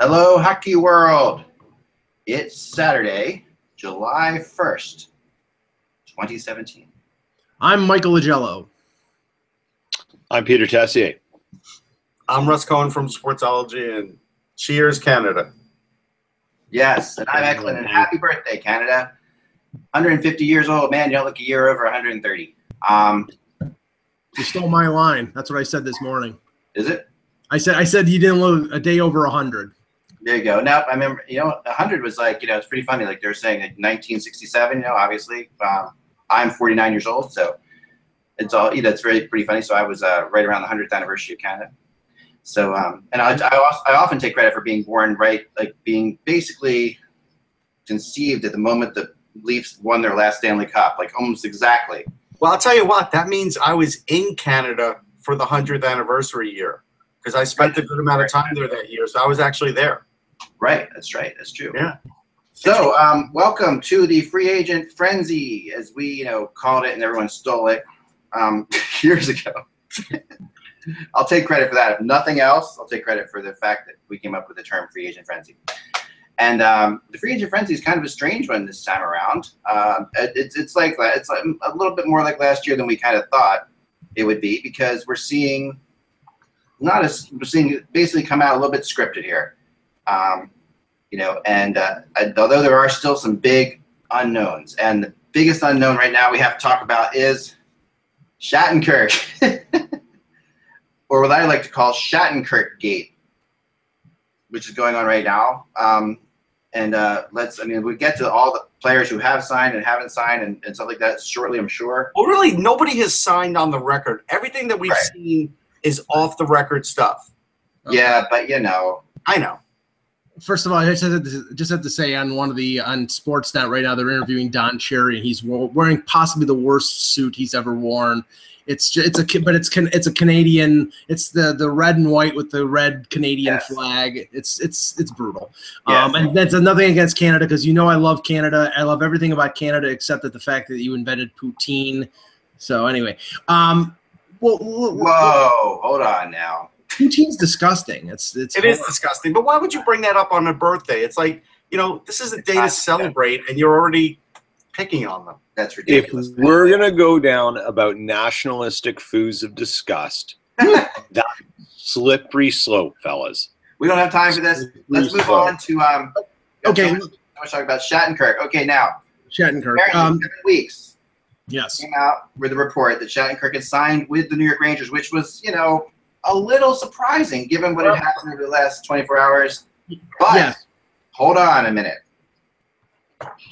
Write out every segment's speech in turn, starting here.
Hello, hockey world. It's Saturday, July 1st, 2017. I'm Michael Agello. I'm Peter Tessier. I'm Russ Cohen from Sportsology, and cheers, Canada. Yes, and I'm Eklund, and happy birthday, Canada. 150 years old, man. You don't look a year over 130. You stole my line. That's what I said this morning. Is it? I said you didn't look a day over 100. There you go. Now, I remember, 100 was like, it's pretty funny. Like they were saying, like 1967, obviously. I'm 49 years old, so it's all, it's pretty funny. So I was right around the 100th anniversary of Canada. So, and I often take credit for being born right, like being basically conceived at the moment the Leafs won their last Stanley Cup, like almost exactly. Well, I'll tell you what, that means I was in Canada for the 100th anniversary year because I spent a good amount of time there that year, so I was actually there. Right, that's right, that's true. Yeah. So, welcome to the free agent frenzy, as we, called it, and everyone stole it years ago. I'll take credit for that. If nothing else, I'll take credit for the fact that we came up with the term free agent frenzy. And the free agent frenzy is kind of a strange one this time around. It's a little bit more like last year than we kind of thought it would be, because we're seeing it basically come out a little bit scripted here. Although there are still some big unknowns, and the biggest unknown right now we have to talk about is Shattenkirk, or what I like to call Shattenkirk Gate, which is going on right now. We'll get to all the players who have signed and haven't signed and stuff like that shortly, I'm sure. Well, really, nobody has signed on the record. Everything that we've seen is off the record stuff. Yeah, but I know. First of all, I just have to say on Sportsnet right now, they're interviewing Don Cherry, and he's wearing possibly the worst suit he's ever worn. It's a Canadian. It's the red and white with the red Canadian flag. It's brutal. Yes. And that's nothing against Canada, because I love Canada. I love everything about Canada except that the fact that you invented poutine. So anyway, whoa, hold on now. Poutine's disgusting. It is disgusting. But why would you bring that up on a birthday? It's like, this is a day to celebrate, and you're already picking on them. That's ridiculous. If we're going to go down about nationalistic foods of disgust, that slippery slope, fellas. We don't have time for this. Let's move on to okay. Let's talk about Shattenkirk. Okay, now Shattenkirk. 7 weeks. Yes. Came out with a report that Shattenkirk had signed with the New York Rangers, which was, a little surprising given what had happened over the last 24 hours. But hold on a minute.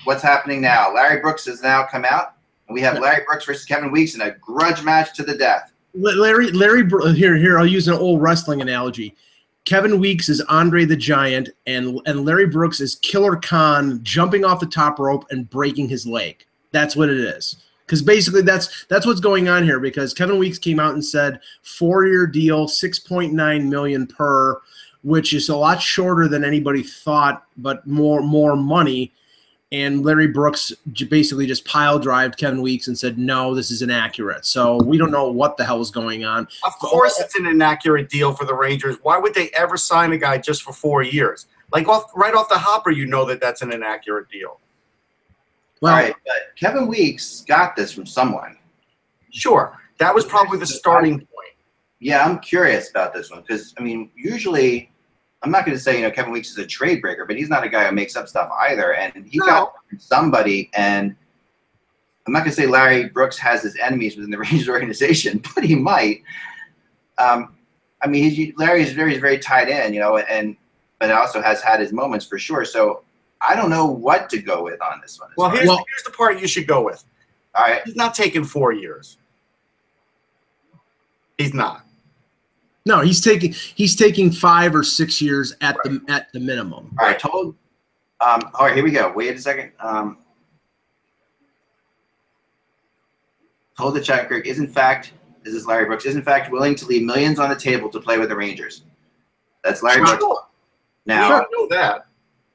What's happening now? Larry Brooks has now come out, and we have Larry Brooks versus Kevin Weeks in a grudge match to the death. Here, I'll use an old wrestling analogy. Kevin Weeks is Andre the Giant, and Larry Brooks is Killer Khan jumping off the top rope and breaking his leg. That's what it is. Because basically that's what's going on here, because Kevin Weeks came out and said 4-year deal, $6.9 million per, which is a lot shorter than anybody thought, but more money. And Larry Brooks basically just pile-drived Kevin Weeks and said, no, this is inaccurate. So we don't know what the hell is going on. Of course it's an inaccurate deal for the Rangers. Why would they ever sign a guy just for 4 years? Like right off the hopper, that's an inaccurate deal. Well, all right, but Kevin Weeks got this from someone. Sure. That was probably the starting point. Yeah, I'm curious about this one because, usually I'm not going to say, Kevin Weeks is a trade breaker, but he's not a guy who makes up stuff either. And he got somebody, and I'm not going to say Larry Brooks has his enemies within the Rangers organization, but he might. Larry is very, very tied in, but also has had his moments for sure. So I don't know what to go with on this one. Well, here's the part you should go with. All right. He's not taking 4 years. He's not. No, he's taking 5 or 6 years at the minimum. All right, all right, here we go. Wait a second. Told that Shattenkirk this is Larry Brooks, is in fact willing to leave millions on the table to play with the Rangers. That's Larry Brooks. Now, I know that.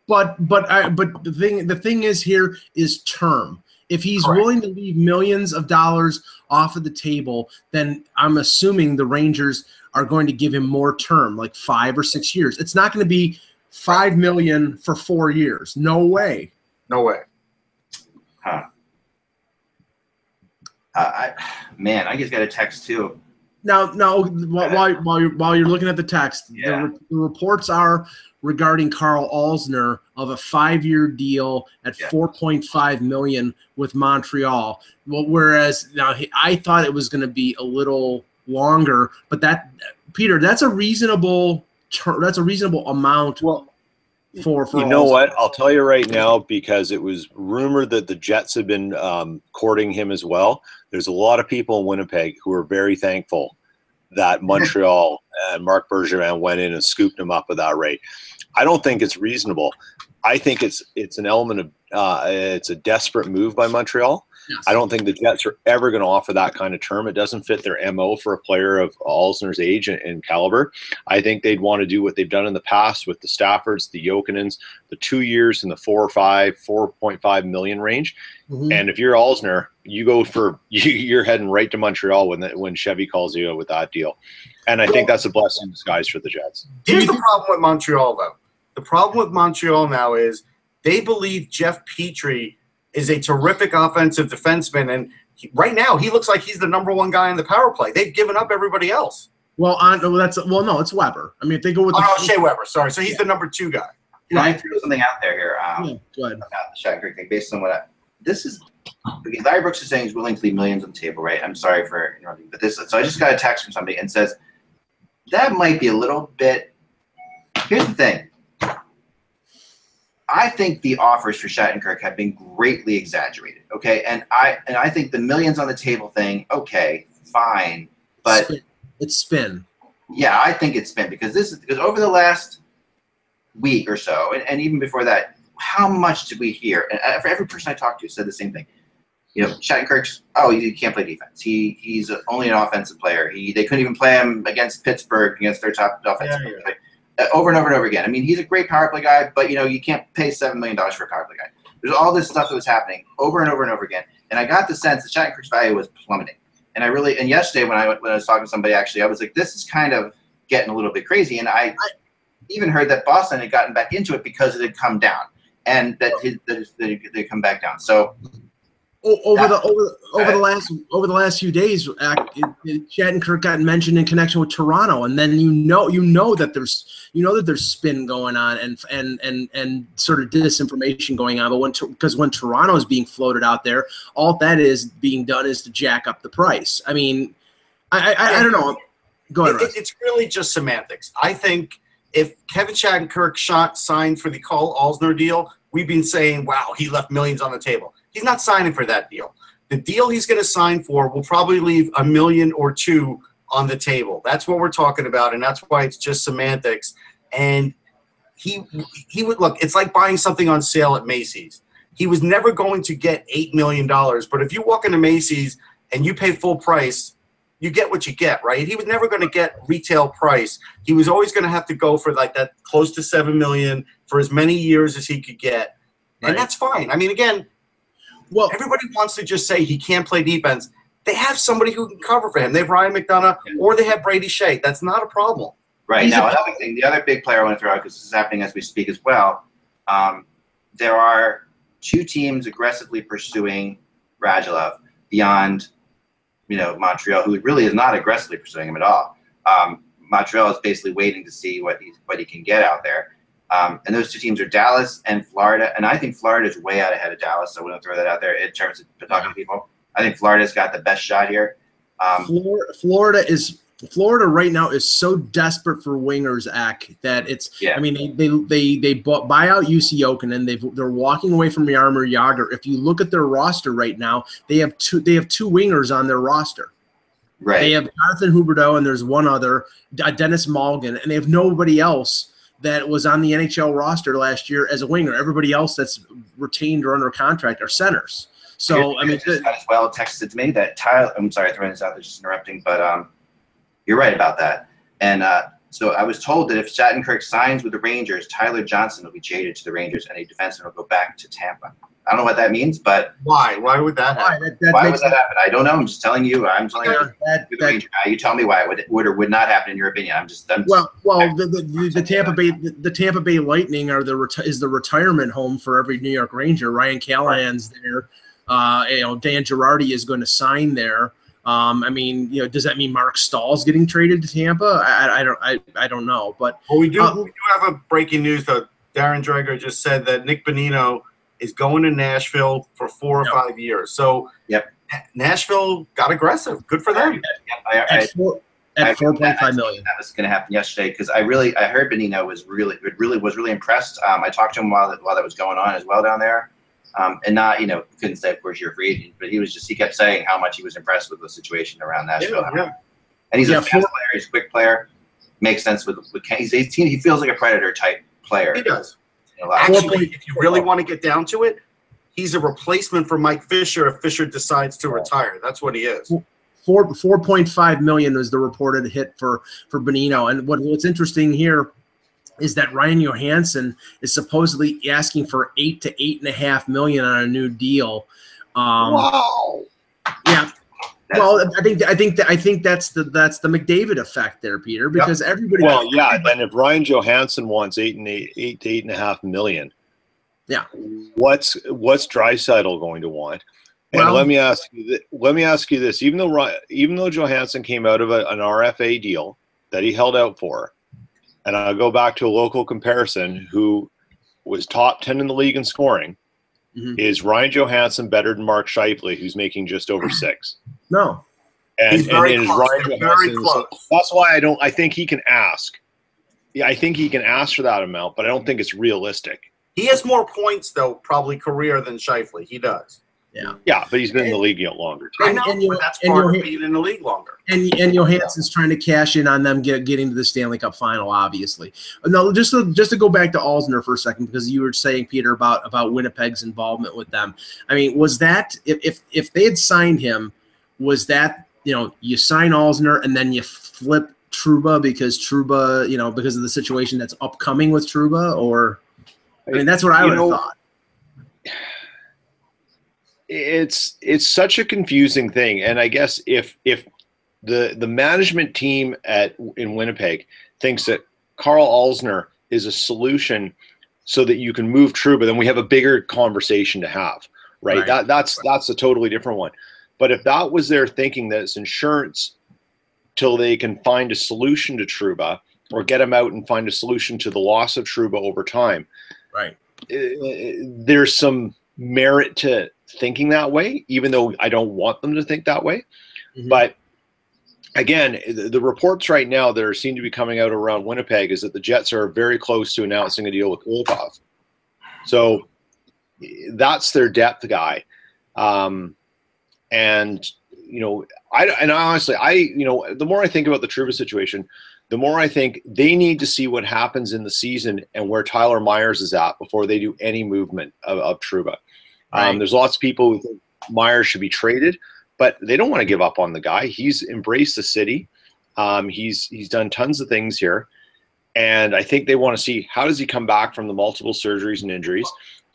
But the thing is here is term. If he's willing to leave millions of dollars off of the table, then I'm assuming the Rangers are going to give him more term, like 5 or 6 years. It's not going to be $5 million for 4 years. No way. No way. Huh. I just got a text too. Now, while you're looking at the text, the reports are regarding Karl Alzner of a 5-year deal at $4.5 million with Montreal. Well, whereas now I thought it was going to be a little longer, but Peter, that's a reasonable amount. Well, for you know what? I'll tell you right now, because it was rumored that the Jets have been courting him as well. There's a lot of people in Winnipeg who are very thankful that Montreal and Marc Bergevin went in and scooped him up with that rate. I don't think it's reasonable. I think it's an element of it's a desperate move by Montreal. Yes. I don't think the Jets are ever going to offer that kind of term. It doesn't fit their MO for a player of Alzner's age and caliber. I think they'd want to do what they've done in the past with the Staffords, the Johanens, the 2 years in the 4.5 million range. Mm-hmm. And if you're Alzner, you're heading right to Montreal when Chevy calls you with that deal. And I think that's a blessing in disguise for the Jets. Here's the problem with Montreal, though. The problem with Montreal now is they believe Jeff Petrie is a terrific offensive defenseman, and right now he looks like he's the #1 guy in the power play. They've given up everybody else. No, it's Weber. I mean, if they go with Shea Weber, sorry. So he's the #2 guy. Can I throw something out there here? Go ahead. About the Shattenkirk thing, based on what Larry Brooks is saying he's willing to leave millions on the table, right? I'm sorry for interrupting, but so I just got a text from somebody and says that might be a little bit. Here's the thing. I think the offers for Shattenkirk have been greatly exaggerated. Okay, and I think the millions on the table thing. Okay, fine, but it's spin. Yeah, I think it's spin because over the last week or so, and even before that, how much did we hear? And for every person I talked to said the same thing. Shattenkirk's he can't play defense. He's only an offensive player. They couldn't even play him against Pittsburgh against their top offensive player. Over and over and over again. I mean, he's a great power play guy, but you can't pay $7 million for a power play guy. There's all this stuff that was happening over and over and over again, and I got the sense that Shattenkirk's value was plummeting. And yesterday when I was talking to somebody, actually, I was like, this is kind of getting a little bit crazy. And I even heard that Boston had gotten back into it because it had come down, and that they come back down. So. Over the last few days, Shattenkirk got mentioned in connection with Toronto, and then you know that there's spin going on and sort of disinformation going on. But when Toronto is being floated out there, all that is being done is to jack up the price. I mean, I don't know. Go ahead. It's really just semantics. I think if Kevin Shattenkirk signed for the Karl Alzner deal, we've been saying, wow, he left millions on the table. He's not signing for that deal. The deal he's going to sign for will probably leave $1 million or $2 million on the table. That's what we're talking about, and that's why it's just semantics. And he would look. It's like buying something on sale at Macy's. He was never going to get $8 million, but if you walk into Macy's and you pay full price, you get what you get, right? He was never going to get retail price. He was always going to have to go for like that close to $7 million for as many years as he could get, and that's fine. I mean, again. Well, everybody wants to just say he can't play defense. They have somebody who can cover for him. They have Ryan McDonough or they have Brady Shea. That's not a problem. Right. Now, another thing, the other big player I want to throw out, because this is happening as we speak as well, there are 2 teams aggressively pursuing Radulov beyond, Montreal, who really is not aggressively pursuing him at all. Montreal is basically waiting to see what he can get out there. And those 2 teams are Dallas and Florida. And I think Florida is way out ahead of Dallas, so I want to throw that out there in terms of talking to people. I think Florida's got the best shot here. Florida right now is so desperate for wingers, that it's. Yeah. I mean, they buy out UC Jokinen. They're walking away from Jaromir Jagr. If you look at their roster right now, they have two wingers on their roster. Right. They have Jonathan Huberdeau and there's one other, Dennis Malgin, and they have nobody else that was on the NHL roster last year as a winger. Everybody else that's retained or under contract are centers. So, I mean, just got as well texted to me that Tyler, I'm sorry, throwing this out there, just interrupting, but you're right about that. And so I was told that if Shattenkirk signs with the Rangers, Tyler Johnson will be traded to the Rangers and a defenseman will go back to Tampa. I don't know what that means, but why? Why would that happen? Why would that happen? I don't know. I'm just telling you. I'm telling you. You tell me why it would or would not happen in your opinion. The Tampa Bay Lightning is the retirement home for every New York Ranger. Ryan Callahan's there. Dan Girardi is going to sign there. Does that mean Mark Stahl's getting traded to Tampa? I don't know, but we do have a breaking news though. Darren Dreger just said that Nick Benigno is going to Nashville for 4 or 5 years. So Nashville got aggressive. Good for them. At $4.5 million. That was going to happen yesterday because I heard Benigno was really impressed. I talked to him while that was going on as well down there. And not, couldn't say, of course, you're a free agent, but he kept saying how much he was impressed with the situation around Nashville. Yeah. And he's a fast player, he's a quick player. Makes sense with Kane. He's 18. He feels like a Predator type player. He does. Actually, if you really want to get down to it, he's a replacement for Mike Fisher if Fisher decides to retire. That's what he is. $4.5 million was the reported hit for Benigno. And what's interesting here is that Ryan Johansen is supposedly asking for $8 to $8.5 million on a new deal. Wow. Yeah. Well, I think that's the McDavid effect there, Peter, because everybody. Well, yeah. Then if Ryan Johansen wants $8 to $8.5 million, what's Draisaitl going to want? And let me ask you this: even though Johansen came out of an RFA deal that he held out for, and I'll go back to a local comparison, who was top 10 in the league in scoring. Mm-hmm. Is Ryan Johansen better than Mark Scheifele, who's making just over 6? No. He's very close. That's why I think he can ask. Yeah, I think he can ask for that amount, but I don't think it's realistic. He has more points, though, probably career than Scheifele. He does. Yeah. Yeah, but he's been in the league longer, too. I know, but that's part of being in the league longer. And Johansen's trying to cash in on them getting to the Stanley Cup final, obviously. No, just to go back to Alzner for a second, because you were saying, Peter, about Winnipeg's involvement with them. I mean, was that if they had signed him, was that you sign Alzner and then you flip Trouba because of the situation that's upcoming with Trouba, or that's what I would have thought. It's such a confusing thing, and I guess if the management team in Winnipeg thinks that Karl Alzner is a solution so that you can move Trouba, then we have a bigger conversation to have, right? That's a totally different one. But if that was their thinking, that it's insurance till they can find a solution to Trouba or get him out and find a solution to the loss of Trouba over time, right? There's some merit to thinking that way, even though I don't want them to think that way. Mm-hmm. But again, the reports right now that seem to be coming out around Winnipeg is that the Jets are very close to announcing a deal with Kulikov. So that's their depth guy. And honestly, the more I think about the Trouba situation, the more I think they need to see what happens in the season and where Tyler Myers is at before they do any movement of Trouba. There's lots of people who think Myers should be traded, but they don't want to give up on the guy. He's embraced the city. He's done tons of things here. And I think they want to see how does he come back from the multiple surgeries and injuries.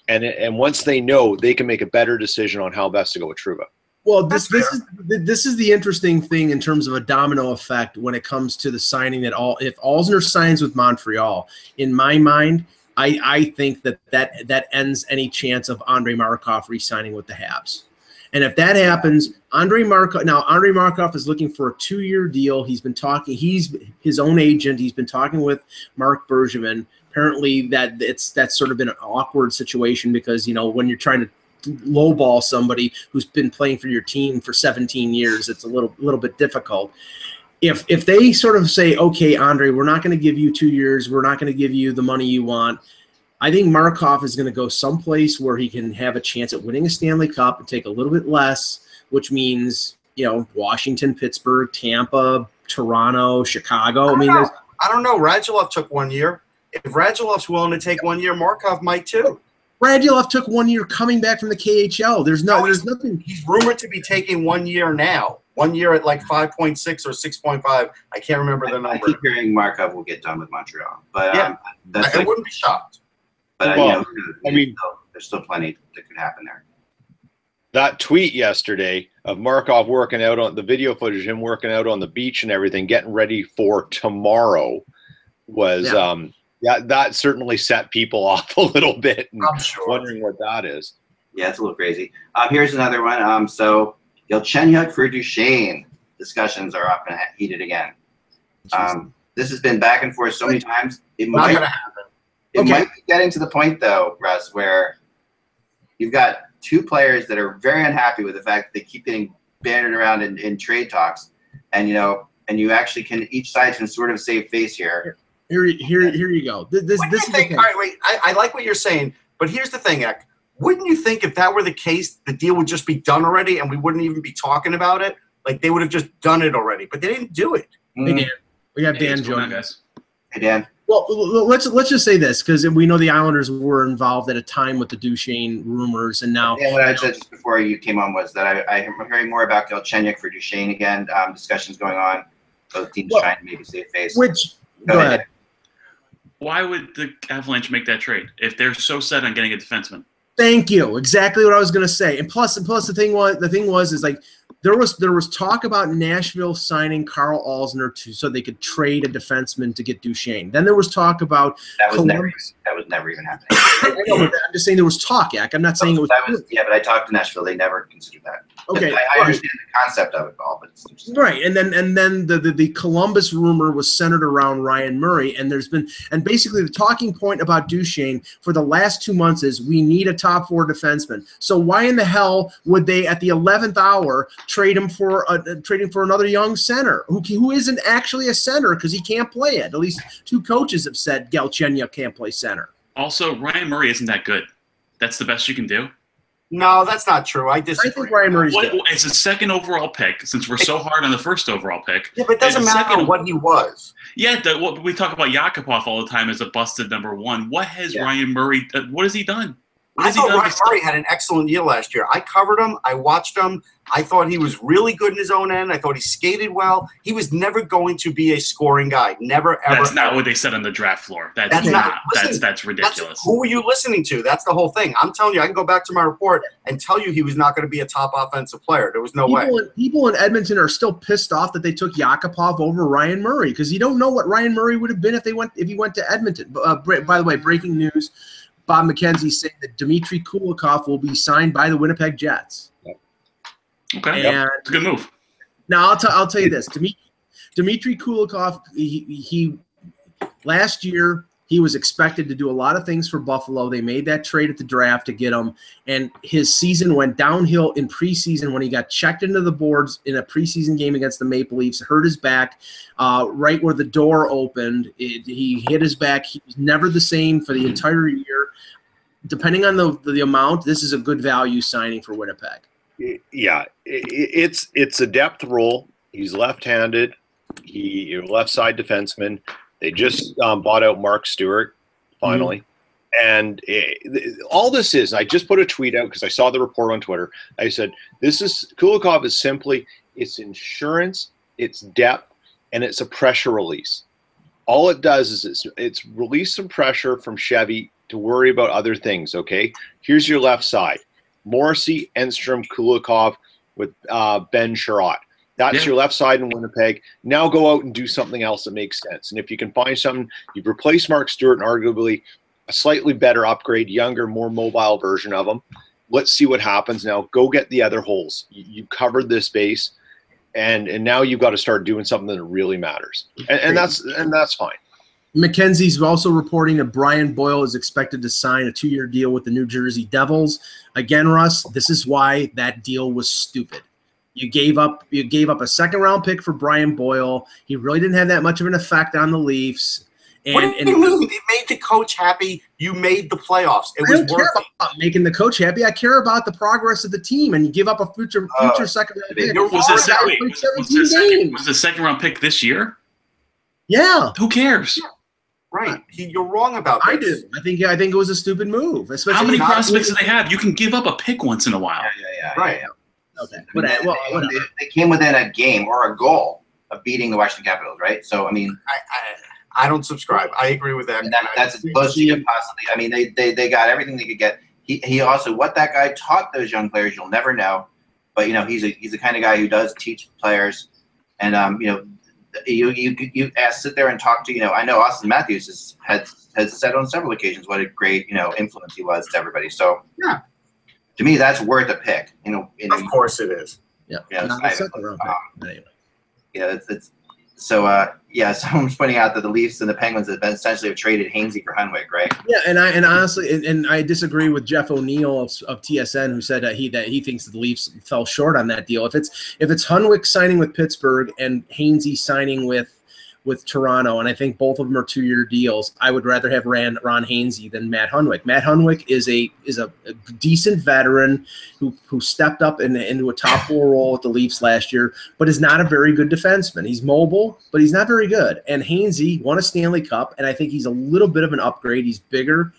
And once they know, they can make a better decision on how best to go with Trouba. Well, this is the interesting thing in terms of a domino effect when it comes to the signing if Alzner signs with Montreal, in my mind, I think that ends any chance of Andrei Markov re-signing with the Habs. And if that happens, Andrei Markov is looking for a 2-year deal. He's been talking. He's his own agent. He's been talking with Mark Bergevin. Apparently, that's sort of been an awkward situation because when you're trying to lowball somebody who's been playing for your team for 17 years, it's a little bit difficult. If they sort of say, okay, Andre, we're not going to give you 2 years, we're not going to give you the money you want, I think Markov is going to go someplace where he can have a chance at winning a Stanley Cup and take a little bit less, which means, Washington, Pittsburgh, Tampa, Toronto, Chicago. I don't know. Radulov took 1 year. If Radulov's willing to take 1 year, Markov might too. Radulov took 1 year coming back from the KHL. There's nothing. He's rumored to be taking 1 year now. 1 year at like 5.6 or 6.5. I can't remember the number. I keep hearing Markov will get done with Montreal, but I wouldn't be shocked. But there's still plenty that could happen there. That tweet yesterday of Markov working out on the video footage, him working out on the beach and everything, getting ready for tomorrow was that certainly set people off a little bit. And I'm sure. Wondering what that is. Yeah, it's a little crazy. Here's another one. So Galchenyuk for Duchene discussions are up and heated again. This has been back and forth so many times. It might happen. It might be getting to the point, though, Russ, where you've got two players that are very unhappy with the fact that they keep getting bandied around in trade talks, and you actually each side can sort of save face here. Here you go. This is the thing. All right, wait. I like what you're saying, but here's the thing, Ek. Wouldn't you think if that were the case, the deal would just be done already, and we wouldn't even be talking about it? Like they would have just done it already, but they didn't do it. Hey, Dan. We got Dan joining us. Hey, Dan. Well, let's just say this, because we know the Islanders were involved at a time with the Duchene rumors, and now. Yeah, what I said just before you came on was that I'm hearing more about Galchenyuk for Duchene again. Discussions going on. Both teams trying to maybe save face. Go ahead. Why would the Avalanche make that trade if they're so set on getting a defenseman? Thank you. Exactly what I was going to say. And plus, the thing was is like there was talk about Nashville signing Karl Alzner so they could trade a defenseman to get Duchene. Then there was talk about that was never even happening. I know, but I'm just saying there was talk, Yak. I'm not saying it was. Yeah, but I talked to Nashville. They never considered that. Okay, I understand the concept of it all, but it's right. And then the Columbus rumor was centered around Ryan Murray, and basically the talking point about Duchene for the last 2 months is we need a top 4 defenseman. So why in the hell would they at the 11th hour trade him for another young center who isn't actually a center because he can't play it? At least 2 coaches have said Galchenyuk can't play center. Also, Ryan Murray isn't that good. That's the best you can do. No, that's not true. I disagree. I think Ryan Murray's good. It's a second overall pick, since we're so hard on the first overall pick. Yeah, but it doesn't matter what he was. Yeah, we talk about Yakupov all the time as a busted number 1. What has Ryan Murray – what has he done? I thought Ryan Murray had an excellent year last year. I covered him. I watched him. I thought he was really good in his own end. I thought he skated well. He was never going to be a scoring guy. Never, ever. That's not what they said on the draft floor. That's ridiculous. Who were you listening to? That's the whole thing. I'm telling you, I can go back to my report and tell you he was not going to be a top offensive player. There was no way. People in Edmonton are still pissed off that they took Yakupov over Ryan Murray because you don't know what Ryan Murray would have been if he went to Edmonton. By the way, breaking news. Bob McKenzie saying that Dmitry Kulikov will be signed by the Winnipeg Jets. Okay, it's a good move. Now I'll tell you this: Dmitry Kulikov, he last year he was expected to do a lot of things for Buffalo. They made that trade at the draft to get him, and his season went downhill in preseason when he got checked into the boards in a preseason game against the Maple Leafs, hurt his back. Right where the door opened, he hit his back. He was never the same for the entire year. Depending on the amount, this is a good value signing for Winnipeg. Yeah, it's a depth role. He's left-handed. He's a left side defenseman. They just bought out Mark Stewart finally, and all this is. I just put a tweet out because I saw the report on Twitter. I said Kulikov is simply it's insurance, it's depth, and it's a pressure release. All it does is it's release some pressure from Chevy to worry about other things, okay? Here's your left side. Morrissey, Enstrom, Kulikov with Ben Sherratt. That's your left side in Winnipeg. Now go out and do something else that makes sense. And if you can find something, you've replaced Mark Stewart and arguably a slightly better upgrade, younger, more mobile version of him. Let's see what happens now. Go get the other holes. You covered this base, and now you've got to start doing something that really matters. And that's fine. McKenzie's also reporting that Brian Boyle is expected to sign a 2-year deal with the New Jersey Devils. Again, Russ, this is why that deal was stupid. You gave up a second-round pick for Brian Boyle. He really didn't have that much of an effect on the Leafs. What do you mean? It made the coach happy. You made the playoffs. It was worth it. About making the coach happy. I care about the progress of the team, and you give up a future second-round pick. Was the second-round pick this year? Yeah. Who cares? Yeah. Right. You're wrong about this. I do. I think it was a stupid move. How many prospects do they have? You can give up a pick once in a while. Yeah. Right. Okay. They came within a game or a goal of beating the Washington Capitals, right? So, I mean, I don't subscribe. I agree with that. That's as close as you can possibly. I mean, they got everything they could get. he also, what that guy taught those young players, you'll never know. But, you know, he's the kind of guy who does teach players. And, you know, you sit there and talk to, you know, I know Austin Matthews has said on several occasions what a great, you know, influence he was to everybody. So, yeah, to me, that's worth a pick. You know, of course it is. Yeah. You know, Anyway. you know, it's so yeah. Someone's pointing out that the Leafs and the Penguins have been essentially Traded Hainsey for Hunwick, right? Yeah, and honestly, and I disagree with Jeff O'Neill of TSN, who said that he thinks that the Leafs fell short on that deal. If it's Hunwick signing with Pittsburgh and Hainsey signing with Toronto, and I think both of them are 2-year deals, I would rather have Ron Hainsey than Matt Hunwick. Matt Hunwick is a decent veteran who stepped up into a top 4 role with the Leafs last year, but is not a very good defenseman. He's mobile, but he's not very good. And Hainsey won a Stanley Cup, and I think he's a little bit of an upgrade. He's bigger.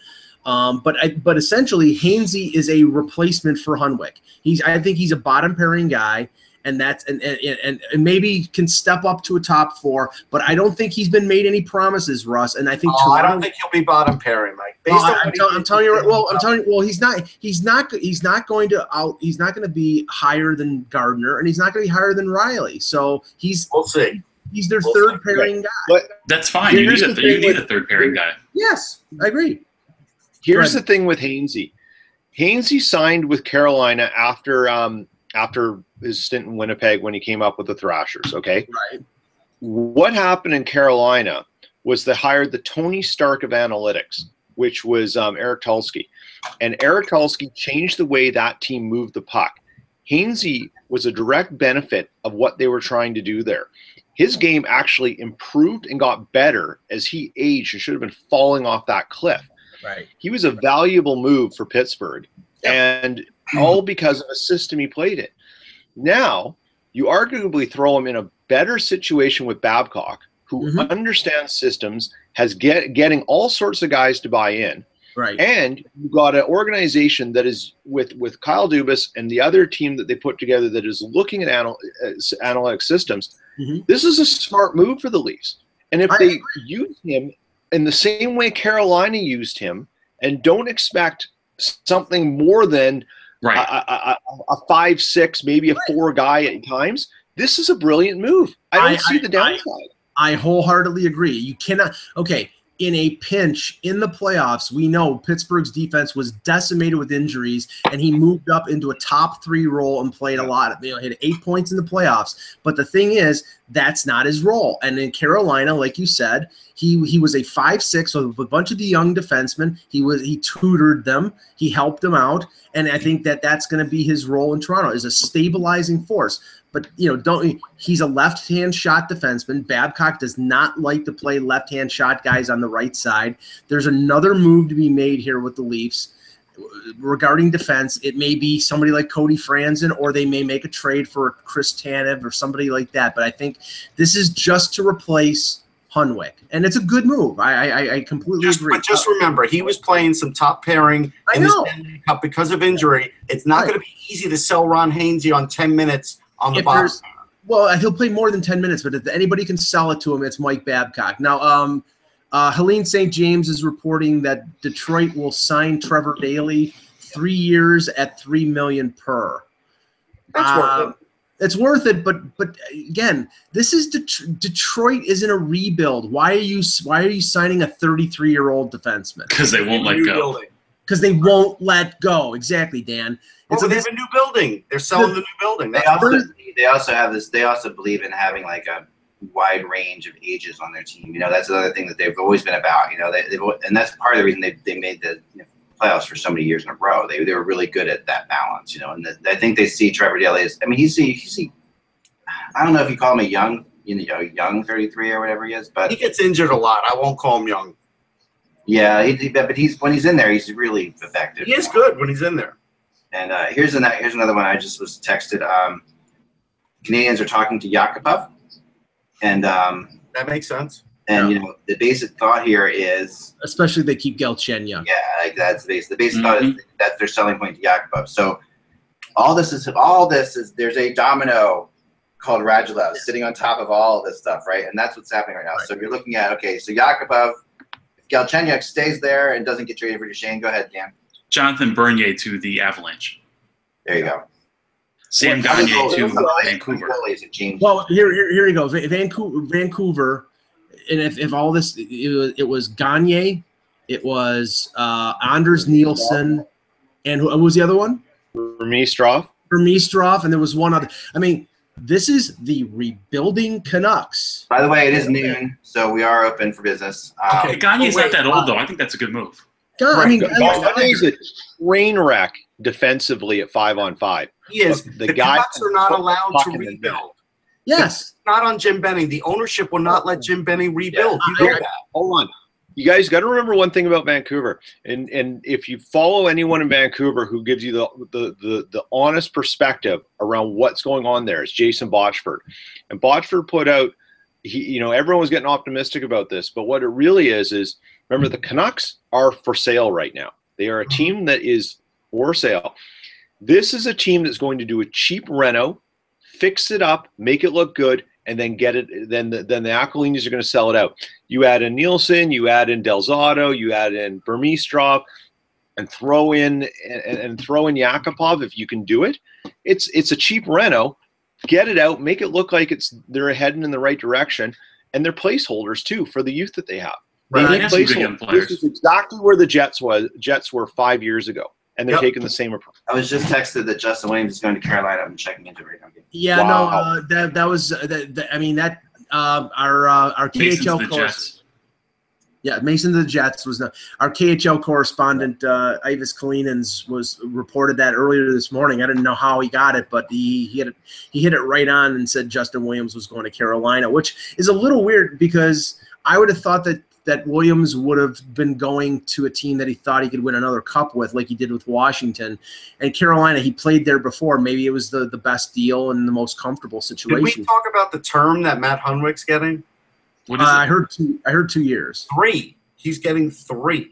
But essentially, Hainsey is a replacement for Hunwick. I think he's a bottom pairing guy. And that's and maybe can step up to a top 4, but I don't think he's been made any promises, Russ. And I think I don't think he'll be bottom pairing, Mike. I'm telling you. Well, he's not going to be higher than Gardner, and he's not going to be higher than Riley. So we'll see. He's their third pairing guy. But that's fine. You need a third pairing guy. Yes, I agree. Here's the thing with Hainsey. Hainsey signed with Carolina after his stint in Winnipeg when he came up with the Thrashers, okay? Right. What happened in Carolina was they hired the Tony Stark of analytics, which was Eric Tulsky. And Eric Tulsky changed the way that team moved the puck. Hainsey was a direct benefit of what they were trying to do there. His game actually improved and got better as he aged and should have been falling off that cliff. Right. He was a valuable move for Pittsburgh, and all because of a system he played in. Now, you arguably throw him in a better situation with Babcock, who understands systems, has getting all sorts of guys to buy in. Right. And you've got an organization that is with Kyle Dubas and the other team that they put together that is looking at analytic systems. This is a smart move for the Leafs. And if they use him in the same way Carolina used him, and don't expect something more than a 5-6, maybe a 4 guy at times, this is a brilliant move. I don't see the downside. I wholeheartedly agree. You cannot – okay, in a pinch in the playoffs, we know Pittsburgh's defense was decimated with injuries, and he moved up into a top 3 role and played a lot. Hit 8 points in the playoffs. But the thing is, that's not his role. And in Carolina, like you said, he was a 5-6 with a bunch of the young defensemen. He tutored them. He helped them out. And I think that's going to be his role in Toronto, is a stabilizing force. But, he's a left-hand shot defenseman. Babcock does not like to play left-hand shot guys on the right side. There's another move to be made here with the Leafs regarding defense. It may be somebody like Cody Franzen, or they may make a trade for Chris Tanev or somebody like that. But I think this is just to replace Hunwick, and it's a good move. I completely agree. But just remember, he was playing some top pairing in the Stanley Cup because of injury. It's not going to be easy to sell Ron Hainsey on 10 minutes on the box. Well, he'll play more than 10 minutes, but if anybody can sell it to him, it's Mike Babcock. Now, Helene St. James is reporting that Detroit will sign Trevor Daley 3 years at $3 million per. That's worth it. It's worth it, but again, this is Detroit isn't a rebuild. Why are you signing a 33-year-old defenseman? Because they won't let go. Because they won't let go. Exactly, Dan. They have a new building. They're selling the new building. They also have this. They also believe in having like a wide range of ages on their team. That's another thing that they've always been about. And that's part of the reason they made the playoffs for so many years in a row. They were really good at that balance. And I think they see Trevor Daley as. I mean, he's I don't know if you call him a young, young 33 or whatever he is, but he gets injured a lot. I won't call him young. Yeah, but when he's in there, he's really effective. He is good when he's in there. And here's another one I just was texted. Canadiens are talking to Yakupov, and that makes sense. And the basic thought here is, especially they keep Galchenyuk. Yeah, like that's the basic thought is that's their selling point to Yakupov. So all this is there's a domino called Radulov sitting on top of all of this stuff, right? And that's what's happening right now. Right. So you're looking at so Yakupov, if Galchenyuk stays there and doesn't get traded for Duchene, go ahead, Dan. Jonathan Bernier to the Avalanche. There you go. Sam Gagne to Vancouver. Well, here you go. Vancouver, and if all this, it was Gagne, it was Anders Nielsen, and who was the other one? Vermeestroff, and there was one other. I mean, this is the rebuilding Canucks. By the way, it is noon, so we are open for business. Okay, Gagne's not that old, though. I think that's a good move. Gagne's a train wreck defensively at 5-on-5. He is. The Canucks are not allowed to rebuild. Yes. It's not on Jim Benning. The ownership will not let Jim Benning rebuild. You know that. Hold on. You guys got to remember one thing about Vancouver, and if you follow anyone in Vancouver who gives you the honest perspective around what's going on there, is Jason Botchford. And Botchford put out, everyone was getting optimistic about this, but what it really is remember the Canucks are for sale right now. They are a team that is for sale. This is a team that's going to do a cheap reno, fix it up, make it look good, and then get it. Then the Aquilinis are going to sell it out. You add in Nielsen, you add in Del Zotto, you add in Vermeestroff, and throw in Yakupov if you can do it. It's a cheap reno. Get it out, make it look like they're heading in the right direction, and they're placeholders too for the youth that they have. Right. This is exactly where the Jets were 5 years ago, and they're taking the same approach. I was just texted that Justin Williams is going to Carolina. I'm checking into it right now. Yeah, wow. No, that was I mean that our KHL correspondent. Yeah, Mason to the Jets was our KHL correspondent. Ivis Kalinins was reported that earlier this morning. I didn't know how he got it, but he hit it right on and said Justin Williams was going to Carolina, which is a little weird because I would have thought that Williams would have been going to a team that he thought he could win another cup with, like he did with Washington. And Carolina, he played there before. Maybe it was the best deal and the most comfortable situation. Did we talk about the term that Matt Hunwick's getting? What is it? I heard 2 years. 3. He's getting 3.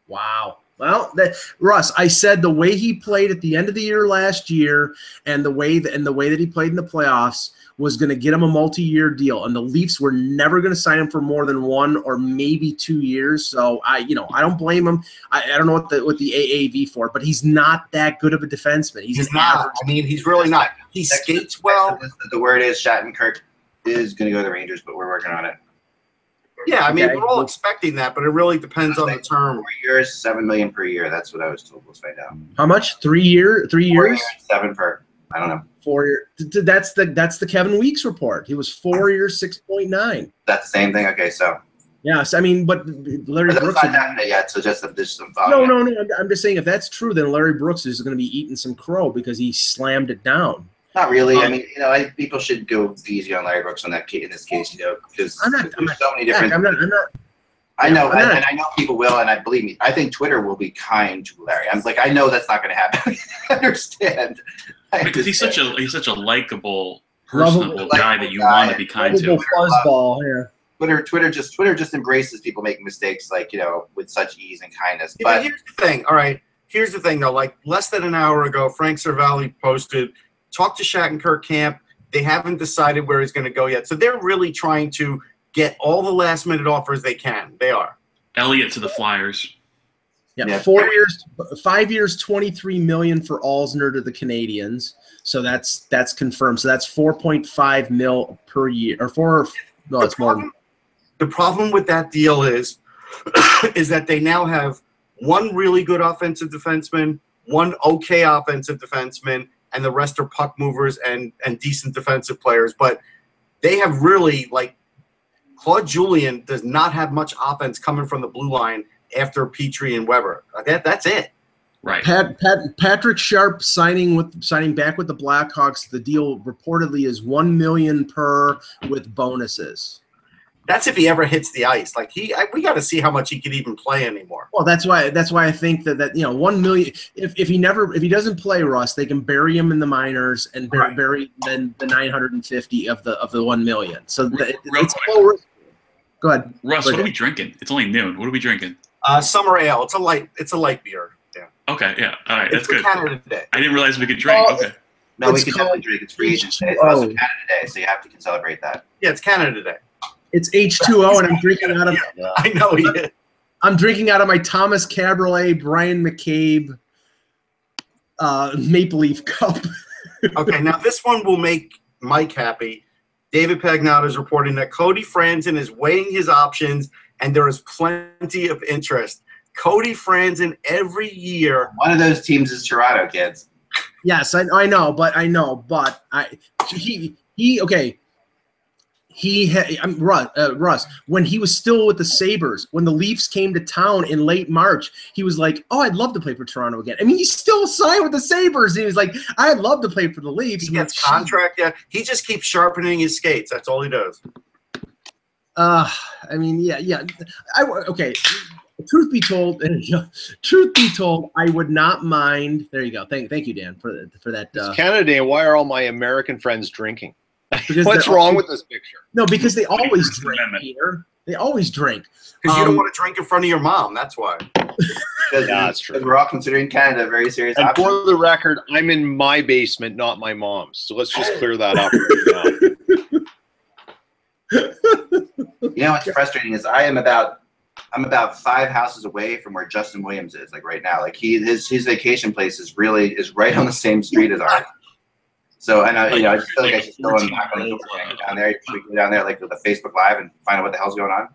Wow. Well, Russ, I said the way he played at the end of the year last year and the way that he played in the playoffs was going to get him a multi-year deal, and the Leafs were never going to sign him for more than 1 or maybe 2 years. So I don't blame him. I don't know what the AAV for, but he's not that good of a defenseman. He's not. Average. I mean, he's really not. He skates well. The word is Shattenkirk is going to go to the Rangers, but we're working on it. Yeah, I mean, we're all expecting that, but it really depends on the term. 4 years, $7 million per year. That's what I was told. Let's find out. How much? 3 years? 3 years? 7 per. I don't know. 4 years. That's the Kevin Weeks report. He was 4 years, 6.9. That's the same thing. Okay, so. Yes, I mean, but Larry Brooks. Not definite yet, so just some thought. No. I'm just saying if that's true, then Larry Brooks is going to be eating some crow because he slammed it down. Not really. I mean, people should go easy on Larry Brooks in this case, because there's so many different. I'm not. I know, and I know people will, and I believe me. I think Twitter will be kind to Larry. I know that's not going to happen. I understand. Because he's such a likable, personable guy that you want to be kind to. Fuzzball here. Twitter just embraces people making mistakes, with such ease and kindness. Yeah, but here's the thing. All right, here's the thing though. Like less than an hour ago, Frank Cervalli posted, "Talk to Shattenkirk camp. They haven't decided where he's going to go yet, so they're really trying to get all the last-minute offers they can. They are." Elliott to the Flyers. Yeah, 4 years, 5 years, $23 million for Alzner to the Canadiens. So that's confirmed. So that's $4.5 million per year, it's more. The problem with that deal is that they now have one really good offensive defenseman, one okay offensive defenseman, and the rest are puck movers and decent defensive players. But they have really Claude Julien does not have much offense coming from the blue line after Petrie and Weber. That's it. Right. Patrick Sharp signing back with the Blackhawks. The deal reportedly is $1 million per with bonuses. That's if he ever hits the ice. We got to see how much he can even play anymore. Well, that's why I think that $1 million. If he doesn't play, Russ, they can bury him in the minors and bury then the 950 of the $1 million. So it's low risk. Go ahead, Russ. What are we drinking? It's only noon. What are we drinking? Summer ale. It's a light beer. Yeah. Okay. Yeah. All right. That's good. Canada Day. I didn't realize we could drink. Okay. No, we can definitely drink. It's free agent day. It's also Canada Day, so you have to celebrate that. Yeah, it's Canada Day. It's H2O, and I'm drinking out of. I know he is. I'm drinking out of my Thomas Cabriolet, Brian McCabe, Maple Leaf cup. Okay, now this one will make Mike happy. David Pagnotta is reporting that Cody Franzen is weighing his options, and there is plenty of interest. Cody Franzen every year. One of those teams is Toronto, kids. Yes, I know, but Russ, when he was still with the Sabres, when the Leafs came to town in late March, he was like, "Oh, I'd love to play for Toronto again." I mean, he's still signed with the Sabres. He was like, "I'd love to play for the Leafs." He gets contract. Yeah, he just keeps sharpening his skates. That's all he does. I mean, yeah. Okay. Truth be told, I would not mind. There you go. Thank you, Dan, for that. It's Canada Day, and why are all my American friends drinking? Because what's wrong with this picture? No, because they always drink, Peter. They always drink. Because you don't want to drink in front of your mom. That's why. Yeah, that's true. We're all considering Canada a very serious and option. For the record, I'm in my basement, not my mom's. So let's just clear that up right now. You know what's frustrating is I'm about 5 houses away from where Justin Williams is, like right now. Like his vacation place is right on the same street as ours. So I just feel like I should go and knock on the door down there. Should we go down there like with a Facebook Live and find out what the hell's going on?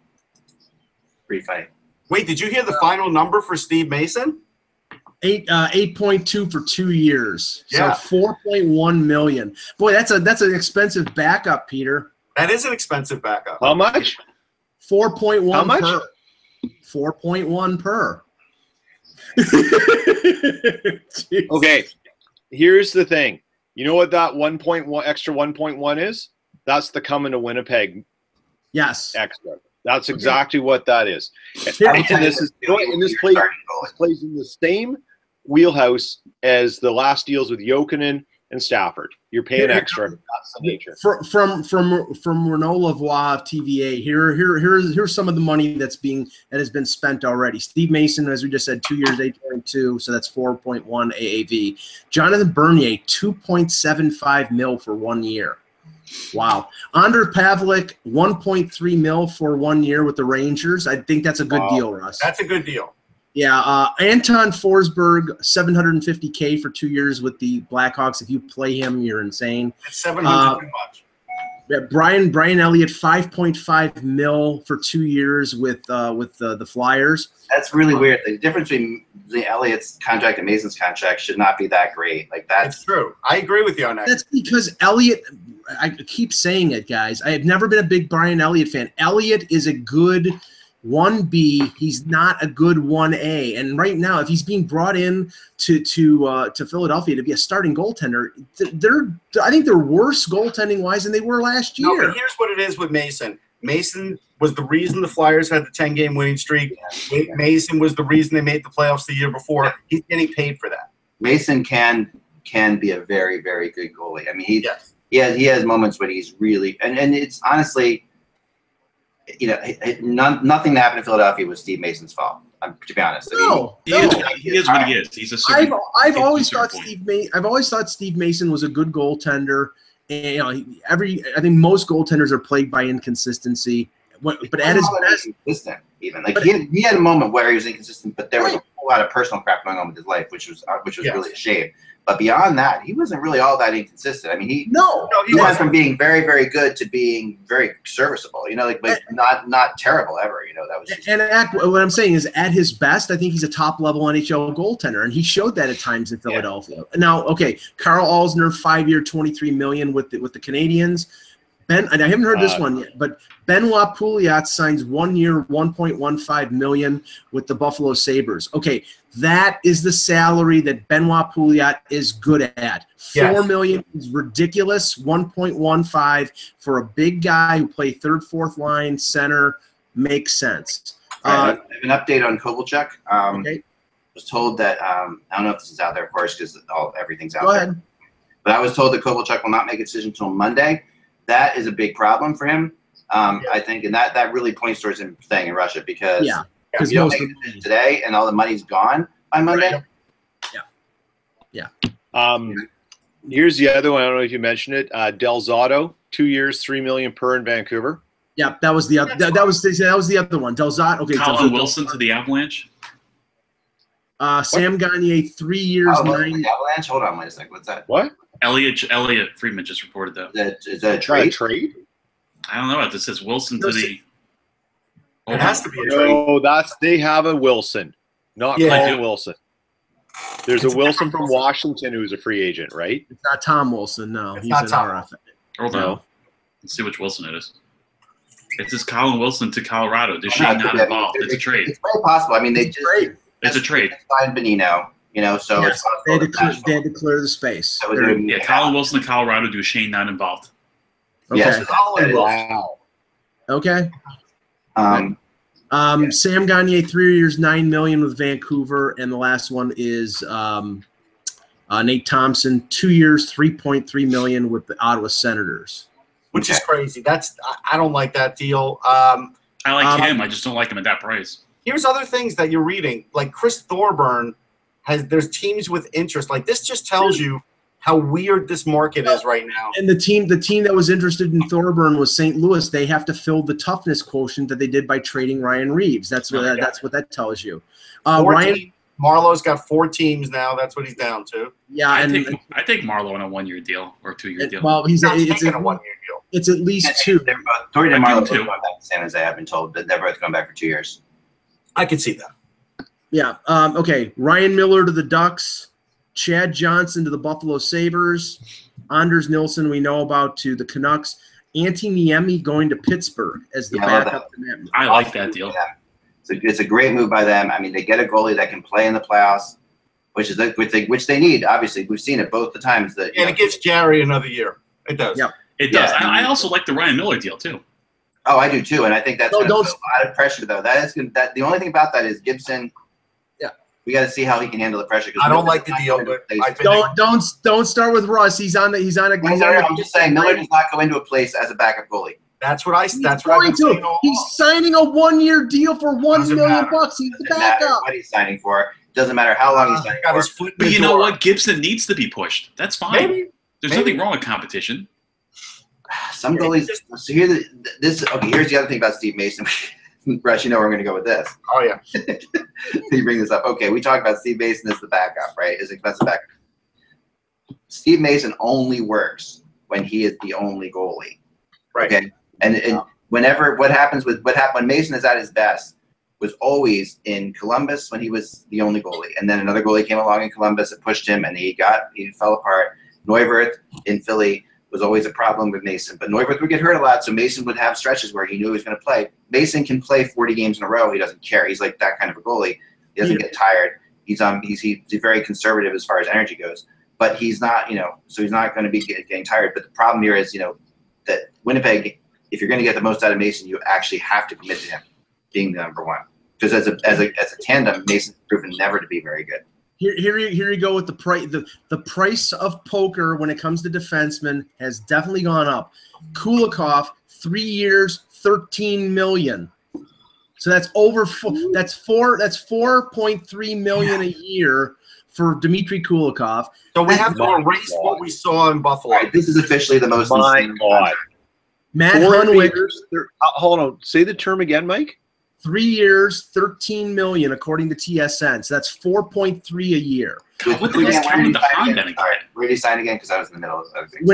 Pretty funny. Wait, did you hear the final number for Steve Mason? 8.2 for 2 years. Yeah. So 4.1 million. Boy, that's an expensive backup, Peter. That is an expensive backup. How much? 4.1 How much? per. 4.1 per. Okay, here's the thing. You know what that 1.1 extra 1.1 is? That's the coming to Winnipeg. Yes. Extra. That's exactly what that is. And this plays in the same wheelhouse as the last deals with Jokinen and Stafford. You're paying extra. That's the nature. From Renaud Lavoie of TVA. Here's some of the money that has been spent already. Steve Mason, as we just said, 2 years, 8.2, so that's 4.1 AAV. Jonathan Bernier, 2.75 mil for 1 year. Wow. Andre Pavlik, 1.3 mil for 1 year with the Rangers. I think that's a good deal, Russ. That's a good deal. Yeah, Anton Forsberg, $750K for 2 years with the Blackhawks. If you play him, you're insane. That's $700 too much. Yeah, Brian Elliott, 5.5 mil for 2 years with the Flyers. That's really weird. The difference between the Elliott's contract and Mason's contract should not be that great. Like that's true. I agree with you on that. That's because Elliott. I keep saying it, guys. I have never been a big Brian Elliott fan. Elliott is a good 1B. He's not a good 1A. And right now, if he's being brought in to Philadelphia to be a starting goaltender, I think they're worse goaltending wise than they were last year. No, but here's what it is with Mason. Mason was the reason the Flyers had the 10-game winning streak. Yeah. Mason was the reason they made the playoffs the year before. Yeah. He's getting paid for that. Mason can be a very, very good goalie. I mean, he has moments when he's really and it's honestly, nothing that happened in Philadelphia was Steve Mason's fault. To be honest, he is what he is. He's a certain. I've always thought Steve Mason was a good goaltender. And, I think most goaltenders are plagued by inconsistency. But at his best, inconsistent even he had a moment where he was inconsistent, but there was a whole lot of personal crap going on with his life, which was really a shame. But beyond that, he wasn't really all that inconsistent. I mean, he went from being very, very good to being very serviceable. But not terrible ever. That was. Just, what I'm saying is, at his best, I think he's a top level NHL goaltender, and he showed that at times in Philadelphia. Yeah. Now, okay, Karl Alzner, 5 year, $23 million with the Canadiens. And I haven't heard this one yet, but Benoit Pouliot signs 1 year, $1.15 million with the Buffalo Sabres. Okay, that is the salary that Benoit Pouliot is good at. $4 million is ridiculous. 1.15 for a big guy who play third, fourth line center makes sense. I have an update on Kovalchuk. Okay. I was told that I don't know if this is out there, of course, because everything's out there. Go ahead. But I was told that Kovalchuk will not make a decision until Monday. That is a big problem for him, I think, and that really points towards him staying in Russia because if you don't make a decision today and all the money's gone by Monday. Right. Here's the other one. I don't know if you mentioned it. Del Zotto, 2 years, $3 million per in Vancouver. Yeah, that was the other. That was the other one. Delzot. Okay. Colin Wilson to the Avalanche. Sam Gagner, 3 years, Oh, 9. the Avalanche. Hold on, wait a second. What's that? What? Elliot Friedman just reported that. Is that a trade? Trade? I don't know. This says Wilson to the. It has to be a trade. No, they have a Wilson, not Colin Wilson. There's a Wilson from Washington who's a free agent, right? It's not Tom Wilson. No, he's not an Tom. RFA. Hold on. Let's see which Wilson it is. It says Colin Wilson to Colorado. Duchene not involved. It's a trade. It's very possible. I mean, they just It's a trade. signed Benigno, so Yes, they had to clear the space. Yeah, Colin Wilson to Colorado. Duchene not involved. Okay. Yes, Wow. Okay. Um, Sam Gagner, 3 years, $9 million with Vancouver, and the last one is Nate Thompson, 2 years, $3.3 million with the Ottawa Senators. Which is crazy. I don't like that deal. I like him. I just don't like him at that price. Here's other things that you're reading. Like Chris Thorburn there's teams with interest. Like this just tells you how weird this market is right now. And the team that was interested in Thorburn was St. Louis. They have to fill the toughness quotient that they did by trading Ryan Reeves. That's what that tells you. Marleau's got 4 teams now. That's what he's down to. Yeah, I take Marleau on a 1-year deal or 2-year deal. Well, it's a 1-year deal. It's at least 2. Torrey and Marleau both two. going back to San Jose. I've been told that they're both going back for 2 years. I could see that. Yeah. Okay. Ryan Miller to the Ducks. Chad Johnson to the Buffalo Sabres. Anders Nilsson we know about to the Canucks. Antti Niemi going to Pittsburgh as the backup. I like that deal. Yeah. It's a great move by them. I mean, they get a goalie that can play in the playoffs, which they need. Obviously, we've seen it both the times that. And it gives Jarry another year. It does. Yeah, it does. Yeah, I also like the Ryan Miller deal too. Oh, I do too, and I think that's going to put a lot of pressure though. The only thing about that is Gibson. Yeah, we got to see how he can handle the pressure. I don't like the deal, but don't start with Russ. He's on. I'm just saying, Miller does not go into a place as a backup goalie. That's what I've been saying all He's signing a 1-year deal for $1 million. He's the backup. What he's signing for doesn't matter how long he's signing for. But you know what? Gibson needs to be pushed. That's fine. Maybe. There's nothing wrong with competition. Some goalies. So here's the other thing about Steve Mason. Rush, you know where I'm going to go with this. Oh yeah. You bring this up. Okay, we talked about Steve Mason as the backup, right? His expensive backup. Steve Mason only works when he is the only goalie. Right. Okay. And what happens when Mason is at his best was always in Columbus when he was the only goalie, and then another goalie came along in Columbus and pushed him, and he fell apart. Neuwirth in Philly was always a problem with Mason, but Neuwirth would get hurt a lot, so Mason would have stretches where he knew he was going to play. Mason can play 40 games in a row. He doesn't care. He's like that kind of a goalie. He doesn't get tired. He's very conservative as far as energy goes, but he's not, so he's not going to be getting tired. But the problem here is, that Winnipeg, if you're going to get the most out of Mason, you actually have to commit to him being the number one. Because as a tandem, Mason's proven never to be very good. Here you go with the price. The price of poker when it comes to defensemen has definitely gone up. Kulikov, 3 years, $13 million. So that's that's $4.3 million a year for Dmitry Kulikov. So we have to erase what we saw in Buffalo. Right, this is officially the most. My God. Matt Hunwick. Hold on. Say the term again, Mike. 3 years, $13 million, according to TSN. So that's 4.3 a year. What the hell's coming to Honda again? Where did he sign again? Because I was in the middle of things.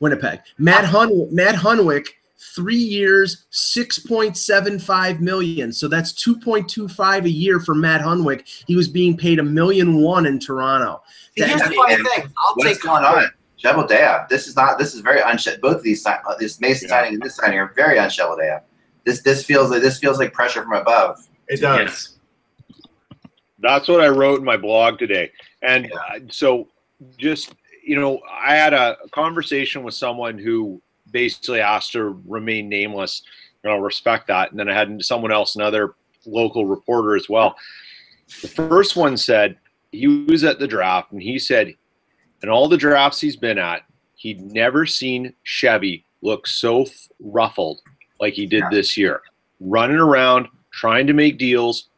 Winnipeg. Matt Hunwick, 3 years, $6.75 million. So that's 2.25 a year for Matt Hunwick. He was being paid $1.1 million in Toronto. Here's the funny thing. What's going on? Cheveldayoff. This is very unshelled. Both of these, this Mason signing and this signing are very uncheveldayoff. This feels like pressure from above. It does. Yes. That's what I wrote in my blog today. And so just, I had a conversation with someone who basically asked to remain nameless, and I'll respect that. And then I had someone else, another local reporter as well. The first one said he was at the draft, and he said in all the drafts he's been at, he'd never seen Chevy look so ruffled like he did this year, running around, trying to make deals,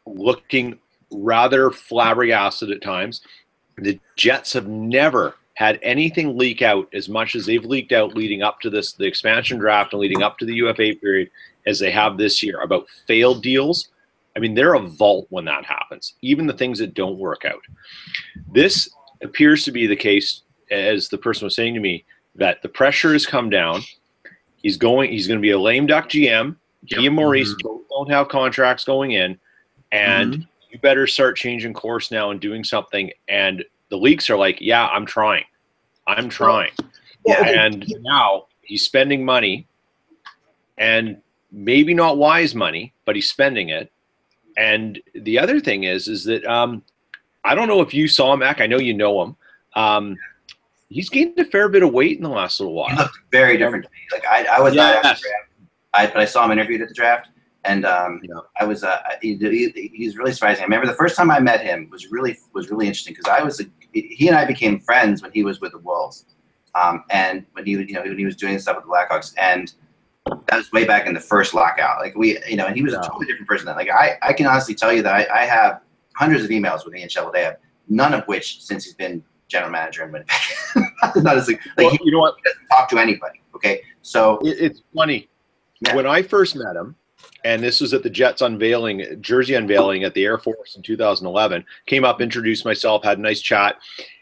looking rather flabbergasted at times. The Jets have never had anything leak out as much as they've leaked out leading up to this, the expansion draft and leading up to the UFA period, as they have this year about failed deals, I mean, they're a vault when that happens, even the things that don't work out. This appears to be the case, as the person was saying to me, that the pressure has come down. He's going to be a lame duck GM. He and Maurice both don't have contracts going in, and you better start changing course now and doing something. And the leaks are like, yeah, I'm trying. And now he's spending money, and maybe not wise money, but he's spending it. And the other thing is that I don't know if you saw him, Mac. I know you know him. He's gained a fair bit of weight in the last little while. He looked very different to me. Like I was not at the draft, but I saw him interviewed at the draft, and I was he's really surprising. I remember the first time I met him was really interesting because he and I became friends when he was with the Wolves, and when he was doing stuff with the Blackhawks, and that was way back in the first lockout. Like and he was a totally different person then. Like I can honestly tell you that I have hundreds of emails with me and Cheveldayoff, none of which since he's been general manager in Winnipeg. Not as he doesn't talk to anybody. Okay, so it's funny. Yeah. When I first met him, and this was at the Jets jersey unveiling at the Air Force in 2011, came up, introduced myself, had a nice chat,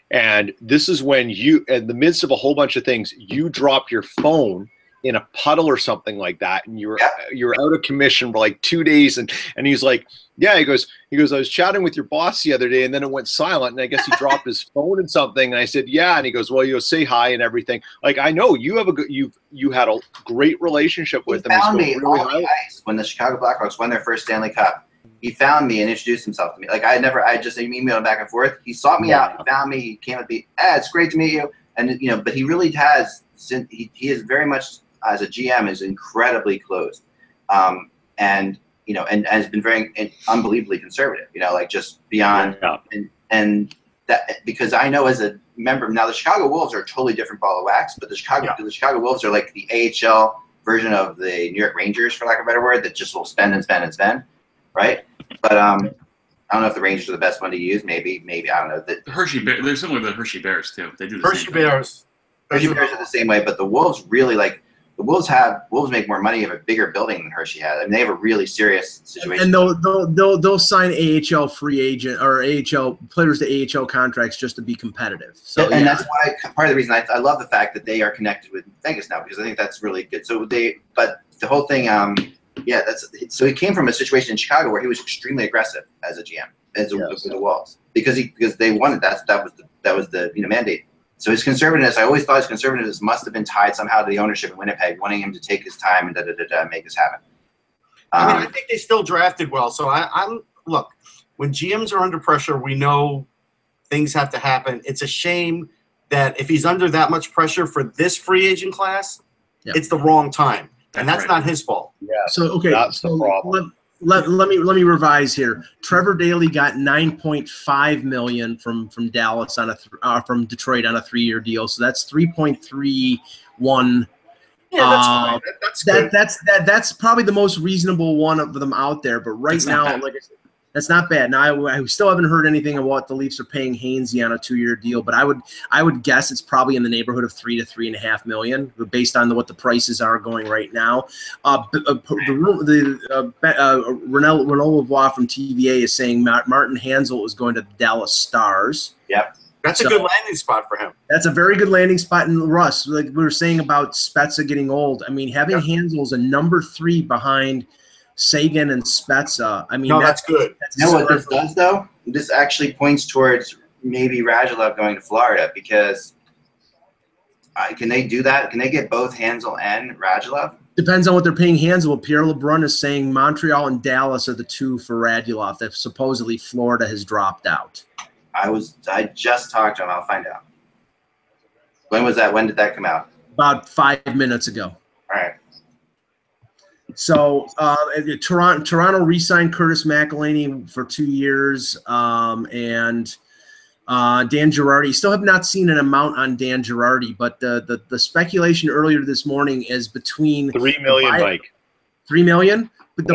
and this is when you, in the midst of a whole bunch of things, you drop your phone in a puddle or something like that, and you're out of commission for like 2 days, and he's like, yeah, he goes, I was chatting with your boss the other day, and then it went silent, and I guess he dropped his phone and something, and I said, yeah, and he goes, well, you'll say hi and everything. Like, I know you have you had a great relationship with him. He found me on the ice when the Chicago Blackhawks won their first Stanley Cup. He found me and introduced himself to me. Like I just emailed him back and forth. He sought me out. He found me. He came up to me. It's great to meet you. And but he really has. He is very much, as a GM, is incredibly closed, and has been very unbelievably conservative. Like just beyond, and that because I know as a member now, the Chicago Wolves are a totally different ball of wax, but the Chicago Wolves are like the AHL version of the New York Rangers, for lack of a better word, that just will spend and spend and spend, right? But I don't know if the Rangers are the best one to use. Maybe I don't know. The Hershey Bears, they're similar to the Hershey Bears too. They do the Hershey same Bears. Hershey Bears are the same way, but the Wolves really the Wolves make more money of a bigger building than Hershey has. I mean, they have a really serious situation. And they'll sign AHL free agent or AHL players to AHL contracts just to be be So that's why part of the reason I love the fact that they are connected with Vegas now, because I think that's really good. So but the whole thing, so he came from a situation in Chicago where he was extremely aggressive as a GM with the Wolves because they wanted that was the mandate. So his conservativeness, I always thought his conservativeness must have been tied somehow to the ownership in Winnipeg, wanting him to take his time and make this happen. I think they still drafted well. So look, when GMs are under pressure, we know things have to happen. It's a shame that if he's under that much pressure for this free agent class, it's the wrong time, and that's not his fault. Yeah. So that's the problem. Let me revise here. Trevor Daley got $9.5 million from Dallas from Detroit on a 3-year deal. So that's 3.31. Yeah, that's fine. That's good. That's probably the most reasonable one of them out there. But right now, like I said, that's not bad. Now I still haven't heard anything of what the Leafs are paying Hainsey on a 2-year deal, but I would guess it's probably in the neighborhood of $3 to $3.5 million, based on what the prices are going right now. Renaud Lavoie from TVA is saying Martin Hanzal is going to the Dallas Stars. Yep. That's a good landing spot for him. That's a very good landing spot. And Russ, like we were saying about Spezza getting old, I mean, having Hanzal as a number 3 behind Sagan and Spezza. I mean, that's good. You know what this does, though? This actually points towards maybe Radulov going to Florida, because can they do that? Can they get both Hanzal and Radulov? Depends on what they're paying Hanzal. Pierre LeBrun is saying Montreal and Dallas are the 2 for Radulov. That supposedly Florida has dropped out. I just talked to him. I'll find out. When was that? When did that come out? About 5 minutes ago. All right. So Toronto re-signed Curtis McElhinney for 2 years, and Dan Girardi. Still have not seen an amount on Dan Girardi, but the speculation earlier this morning is between $3 million, Mike. $3 million, but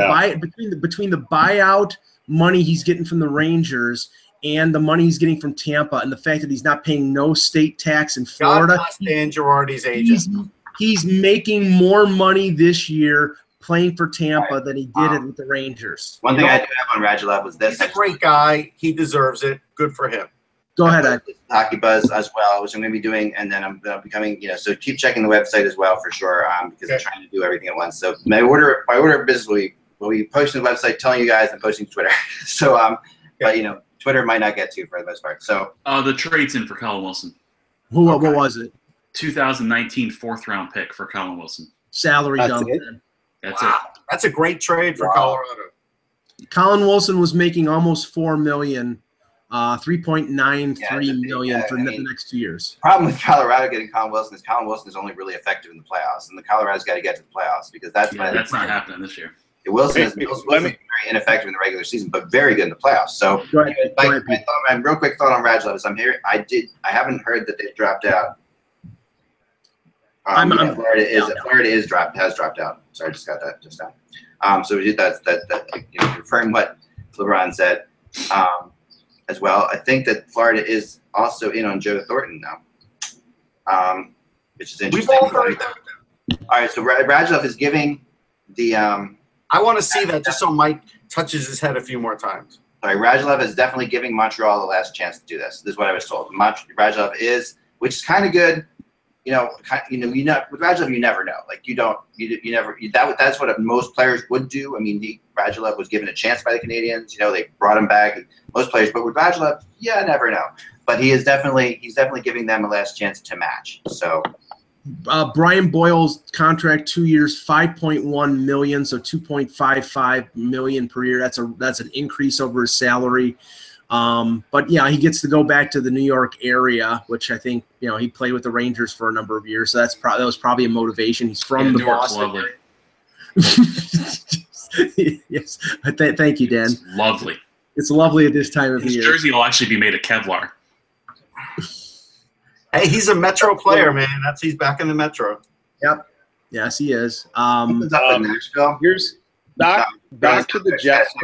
between the buyout money he's getting from the Rangers and the money he's getting from Tampa, and the fact that he's not paying no state tax in Florida. God bless Dan Girardi's agent. He's making more money this year playing for Tampa than he did it with the Rangers. One thing I do have on Radulov was this. He's a great guy. He deserves it. Good for him. Go ahead, Ed. Hockey Buzz as well, which I'm going to be doing, and then I'm becoming, so keep checking the website as well for sure, because I'm trying to do everything at once. So my order of business will be posting to the website, telling you guys, and posting to Twitter. So, but Twitter might not get to for the most part. So the trade's in for Colin Wilson. What was it? 2019 4th-round pick for Colin Wilson. Salary dump. That's it. That's a great trade for Colorado. Colin Wilson was making almost $4 million. 3.93 million for the next 2 years. Problem with Colorado getting Colin Wilson is only really effective in the playoffs, and the Colorado's got to get to the playwffs because that's not happening this year. Wilson is very ineffective in the regular season, but very good in the playoffs. So, my real quick thought on Radulov is I haven't heard that they've dropped out. Florida has dropped out. Sorry, I just got that just now. So that's confirming what LeBron said. As well, I think that Florida is also in on Joe Thornton now, which is interesting. We've all heard that. All right, so Radulov is giving the. I want to see that just so Mike touches his head a few more times. All right, Radulov is definitely giving Montreal the last chance to do this. This is what I was told. Radulov is, which is kind of good. With Radulov, you never know. Like that's what most players would do. I mean, Radulov was given a chance by the Canadiens. They brought him back. Most players, but with Radulov, never know. But he's definitely giving them a last chance to match. So, Brian Boyle's contract 2 years, $5.1 million, so $2.55 million per year. That's an increase over his salary. But he gets to go back to the New York area, which I think he played with the Rangers for a number of years, so that was probably a motivation. He's from the Boston. Yes, thank you, Dan. It's lovely. It's lovely at this time of year. His jersey will actually be made of Kevlar. Hey, he's a Metro player, man. He's back in the Metro. Yep. Yes, he is. Nashville. Here's back to the Jets.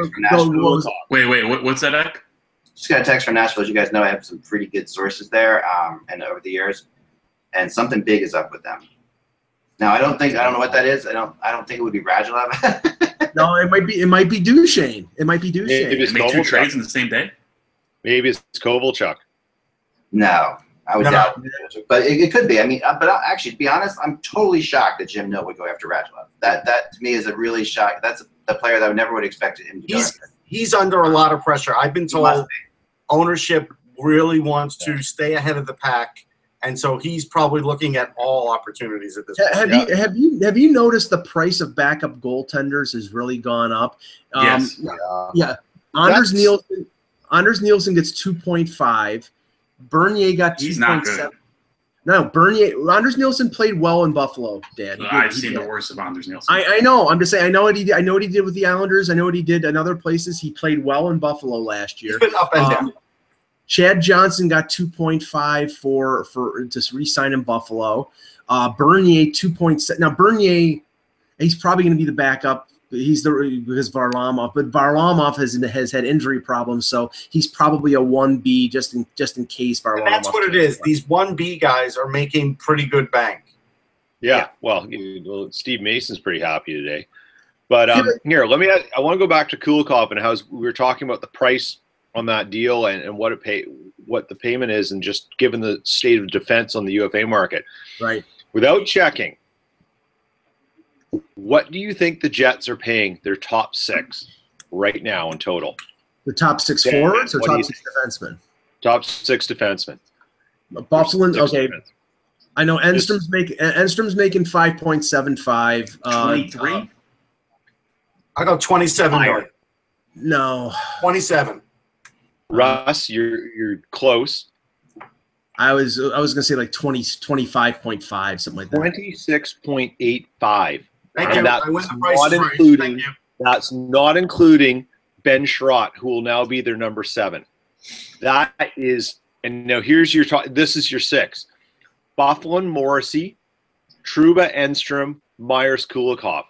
Wait, what's that, Eck? Just got a text from Nashville. As you guys know, I have some pretty good sources there, and over the years, and something big is up with them. Now, I don't know what that is. I don't think it would be Radulov. No, it might be Duchene. It might be Duchene. Maybe it's make 2 trades in the same day. Maybe it's Kovalchuk. No, I would doubt it. But it could be. I mean, but actually, to be honest, I'm totally shocked that Jim Nill would go after Radulov. That to me is a really shock. That's the player that I never would have expected him to go after. He's under a lot of pressure. I've been told ownership really wants to stay ahead of the pack. And so he's probably looking at all opportunities at this point. Have you noticed the price of backup goaltenders has really gone up? Yes. Yeah. Anders Nielsen gets 2.5. Bernier got 2.7. He's not good. No, Anders Nielsen played well in Buffalo, Dan. I've seen the worst of Anders Nielsen. I know. I'm just saying. I know what he did. I know what he did with the Islanders. I know what he did in other places. He played well in Buffalo last year. He's been up and down. Chad Johnson got 2.5 for to re-sign in Buffalo. Bernier 2.7. Now Bernier, he's probably going to be the backup. Because Varlamov, but Varlamov has had injury problems, so he's probably a 1B just in case Varlamov. And that's what it is. These 1B guys are making pretty good bank. Yeah. Well, Steve Mason's pretty happy today. But here, I want to go back to Kulikov and how we were talking about the price on that deal and what the payment is, and just given the state of defense on the UFA market. Right. Without checking, what do you think the Jets are paying their top 6 right now in total? The top 6 forwards or top 6 defensemen? Top 6 defensemen. Buffalo's okay. Defensemen. I know Enstrom's making 5.75. 23. I go 27. No. 27. Russ, you're close. I was gonna say like 25.5, something like that. 26.85. Thank you. That's not including Ben Schrott, who will now be their number 7. That is, and now here's your this is your 6. Byfuglien, Morrissey, Trouba, Enstrom, Myers, Kulikov.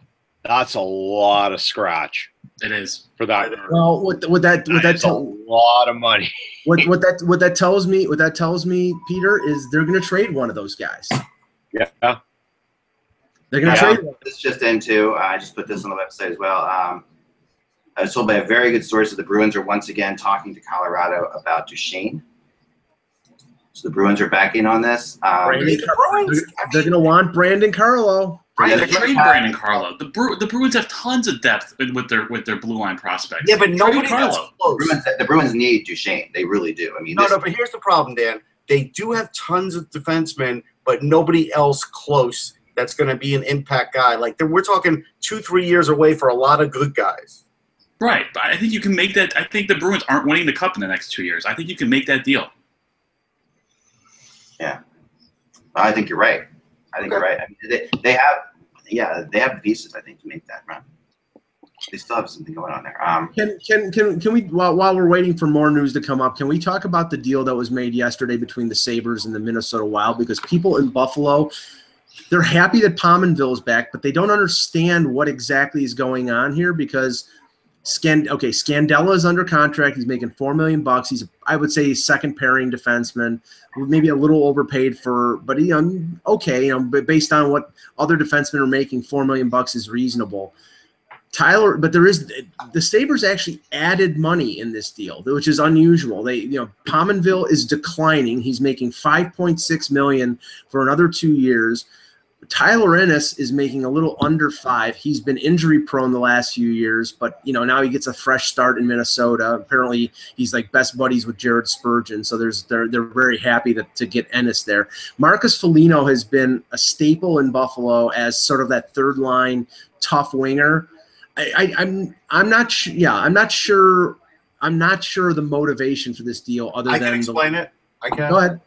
That's a lot of scratch It is. for that. Well, what that That's a lot of money. what that tells me, Peter, is they're going to trade one of those guys. Yeah. They're going to trade one. This just into. I just put this on the website as well. I was told by a very good source that the Bruins are once again talking to Colorado about Duchene. So the Bruins are backing on this. They're going to want Brandon Carlo. Right, they're trading Brandon Carlo. The Bruins have tons of depth with their blue line prospects. Yeah, but nobody that's close. The Bruins need Duchene. They really do. I mean, no, but here's the problem, Dan. They do have tons of defensemen, but nobody else close that's going to be an impact guy. Like we're talking 2-3 years away for a lot of good guys. Right, but I think you can make that. I think the Bruins aren't winning the cup in the next 2 years. I think you can make that deal. Yeah, I think you're right. I mean, they have the pieces, I think, to make that run. They still have something going on there. Can we, while we're waiting for more news to come up, can we talk about the deal that was made yesterday between the Sabres and the Minnesota Wild? Because people in Buffalo, they're happy that Pominville is back, but they don't understand what exactly is going on here because Scandella is under contract. He's making $4 million. He's, I would say, second pairing defenseman, maybe a little overpaid but but based on what other defensemen are making, $4 million is reasonable. Tyler, but the Sabres actually added money in this deal, which is unusual. Pominville is declining. He's making $5.6 million for another 2 years. Tyler Ennis is making a little under $5 million. He's been injury prone the last few years, but now he gets a fresh start in Minnesota. Apparently, he's like best buddies with Jared Spurgeon, so they're very happy to get Ennis there. Marcus Foligno has been a staple in Buffalo as sort of that third line tough winger. I'm not sure the motivation for this deal other than I can explain it. I can. Go ahead.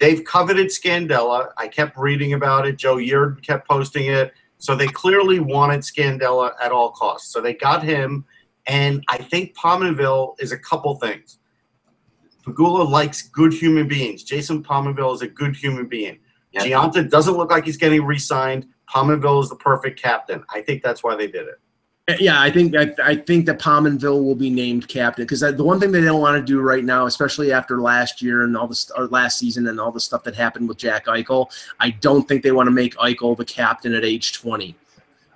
They've coveted Scandella. I kept reading about it. Joe Yerd kept posting it. So they clearly wanted Scandella at all costs. So they got him, and I think Pominville is a couple things. Pagula likes good human beings. Jason Pominville is a good human being. Yeah. Gianta doesn't look like he's getting re-signed. Pominville is the perfect captain. I think that's why they did it. Yeah, I think that Pominville will be named captain because the one thing they don't want to do right now, especially after last year and last season and all the stuff that happened with Jack Eichel, I don't think they want to make Eichel the captain at age 20.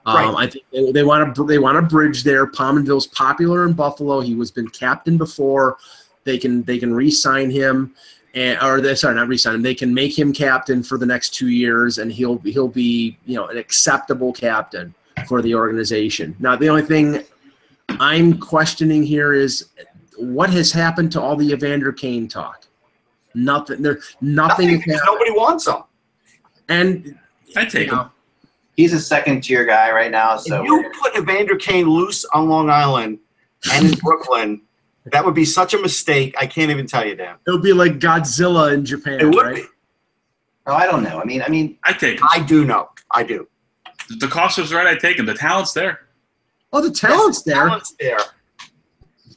Right. I think they want to bridge there. Pominville's popular in Buffalo. He was been captain before. They can re-sign him. Not re-sign him. They can make him captain for the next 2 years, and he'll be an acceptable captain for the organization. Now, the only thing I'm questioning here is what has happened to all the Evander Kane talk. Nothing. Nothing. Nobody wants him. And I take him. He's a second-tier guy right now. So if you put Evander Kane loose on Long Island and in Brooklyn, that would be such a mistake. I can't even tell you, Dan. It would be like Godzilla in Japan. It would right? be. Oh, I don't know. I mean, I take him. I do know. I do. The cost was right. I take him. The talent's there. Oh, the talent's there. The talent's there.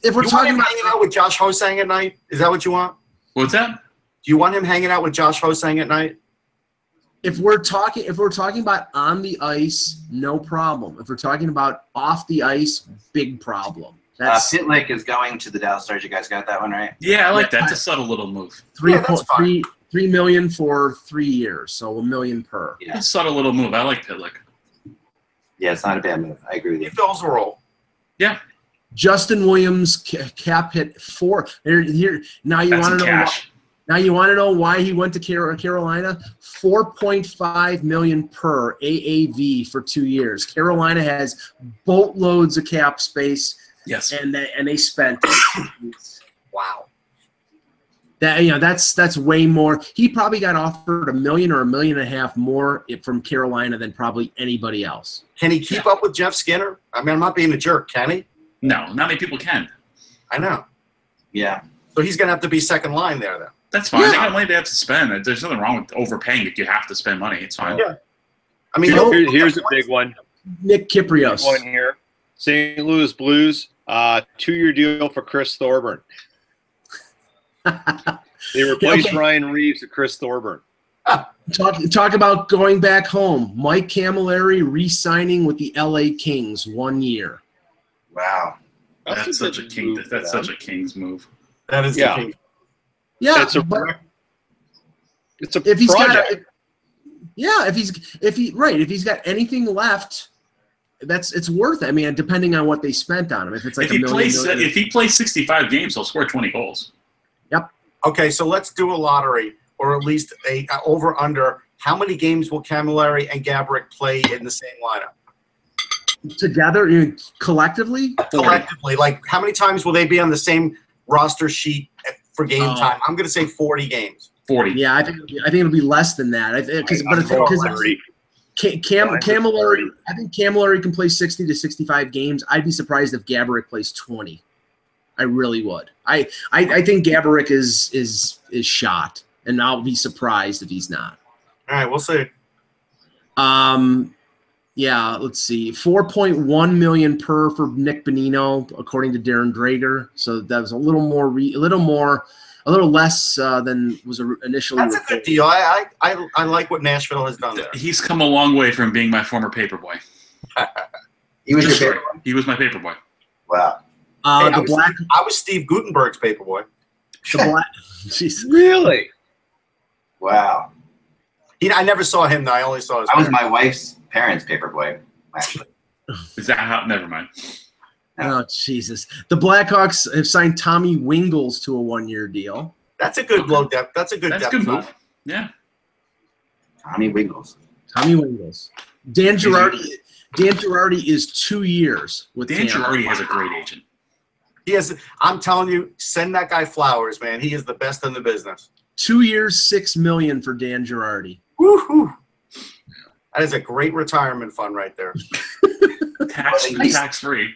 If we're talking about hanging out with Josh Hosang at night, is that what you want? What's that? Do you want him hanging out with Josh Hosang at night? If we're talking about on the ice, no problem. If we're talking about off the ice, big problem. Pitlick is going to the Dallas Stars. You guys got that one right? Yeah, I like that. It's a subtle little move. $3 million for 3 years, so $1 million per. Yeah. It's a subtle little move. I like Pitlick. Yeah, it's not a bad move. I agree with you. He fills a role. Yeah. Justin Williams cap hit 4. Here now you want to know. Now you want to know why he went to Carolina? $4.5 million per AAV for 2 years. Carolina has boatloads of cap space. Yes. And they spent. Wow. That's way more. He probably got offered $1 million or $1.5 million more from Carolina than probably anybody else. Can he keep up with Jeff Skinner? I mean, I'm not being a jerk, can he? No, not many people can. I know. Yeah. So he's going to have to be second line there, then. That's fine. Yeah. They got money they have to spend. There's nothing wrong with overpaying if you have to spend money. It's fine. Yeah. I mean, here's a big one. Nick Kyprios. Big one here. St. Louis Blues, 2-year deal for Chris Thorburn. They replaced Ryan Reeves with Chris Thorburn. Talk about going back home. Mike Camilleri re-signing with the LA Kings 1 year. Wow. That's such a king. That's such a King's move. That is the king. Yeah, it's a project. If he's got anything left, it's worth it. I mean, depending on what they spent on him. If it's like if he plays 65 games, he'll score 20 goals. Yep. Okay, so let's do a lottery, or at least a over/under. How many games will Camilleri and Gaborik play in the same lineup? Together, collectively? Collectively, like how many times will they be on the same roster sheet for game time? I'm going to say 40 games. 40. Yeah, I think it'll be less than that. Camilleri, I think Camilleri can play 60 to 65 games. I'd be surprised if Gaborik plays 20. I really would. I think Gaborik is shot, and I'll be surprised if he's not. All right, we'll see. Yeah, let's see. $4.1 million per for Nick Benigno, according to Darren Drager. So that was a little less than was initially. That's a good deal. I like what Nashville has done there. He's come a long way from being my former paperboy. He was your paperboy. He was my paperboy. Wow. I was Steve Gutenberg's paperboy. Really? Wow. I never saw him, though. I only saw his I was my wife's parents' paperboy, actually. Is that how? Never mind. Oh, Jesus. The Blackhawks have signed Tommy Wingels to a 1-year deal. That's a good low depth. That's a good move. Yeah. Tommy Wingels. Dan Girardi is 2 years with Dan Girardi has a great agent. He has. I'm telling you, send that guy flowers, man. He is the best in the business. 2 years, $6 million for Dan Girardi. Woohoo! That is a great retirement fund right there. Tax free.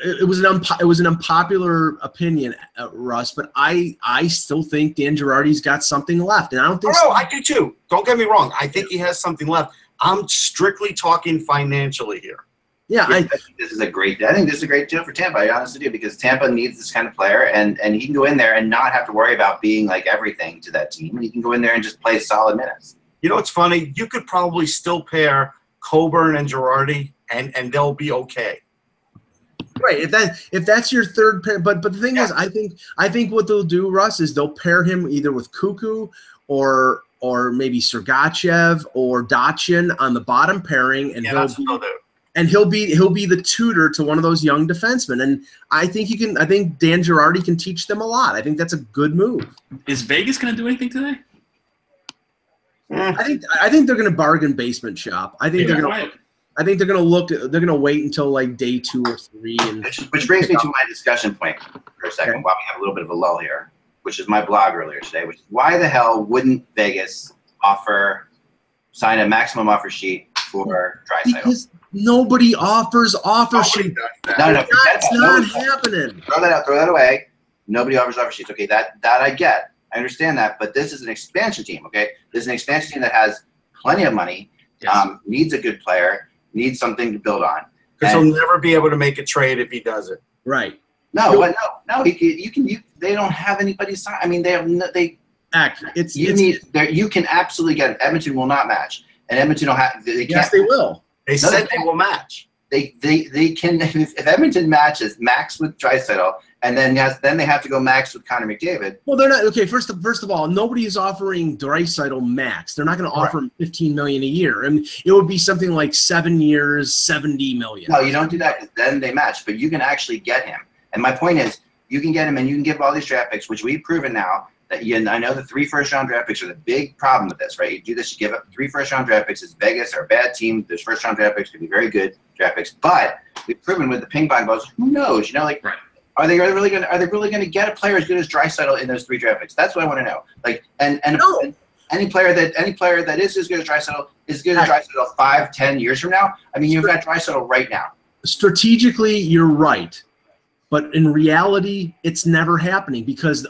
It was an unpopular opinion, Russ, but I still think Dan Girardi's got something left, and I don't think. Oh, I do too. Don't get me wrong. I think he has something left. I'm strictly talking financially here. Yeah, I think this is a great deal for Tampa. I honestly do, because Tampa needs this kind of player, and he can go in there and not have to worry about being like everything to that team. He can go in there and just play solid minutes. You know what's funny? You could probably still pair Coburn and Girardi, and they'll be okay. Right. If that's your third pair, but the thing is, I think what they'll do, Russ, is they'll pair him either with Cuckoo or maybe Sergachev or Duchene on the bottom pairing, and he'll be the tutor to one of those young defensemen. And I think Dan Girardi can teach them a lot. I think that's a good move. Is Vegas going to do anything today? I think they're going to bargain basement shop. I think they're going to wait until like day 2 or 3. Which brings me to my discussion point for a second, while we have a little bit of a lull here, which is my blog earlier today, which is why the hell wouldn't Vegas sign a maximum offer sheet for Draisaitl? Because nobody offers offer sheets. No, that's not happening. Throw that away. Nobody offers offer sheets. Okay, that I get. I understand that, but this is an expansion team, okay? This is an expansion team that has plenty of money, needs a good player, needs something to build on. Because he'll never be able to make a trade if he does it. Right. No. They don't have anybody sign. I mean, accurate. You can absolutely get it. Edmonton will not match, and Edmonton will have. They can't. Yes, they will. They said they will match. They can. If Edmonton matches max with Draisaitl, and then they have to go max with Connor McDavid. Well, they're not okay. First of all, nobody is offering Draisaitl max. They're not going to offer him $15 million a year, and it would be something like 7 years, $70 million. No, you don't do that, because then they match. But you can actually get him. And my point is, you can get him, and you can give all these draft picks, which we've proven now. I know the 3 first-round draft picks are the big problem with this, right? You do this, you give up 3 first-round draft picks. It's Vegas are a bad team. Those first-round draft picks could be very good draft picks, but we've proven with the ping pong balls, who knows? Are they really going to get a player as good as Draisaitl in those 3 draft picks? That's what I want to know. Any player that is as good as Draisaitl is good as Draisaitl 5-10 years from now. I mean, you've got Draisaitl right now. Strategically, you're right. But in reality, it's never happening, because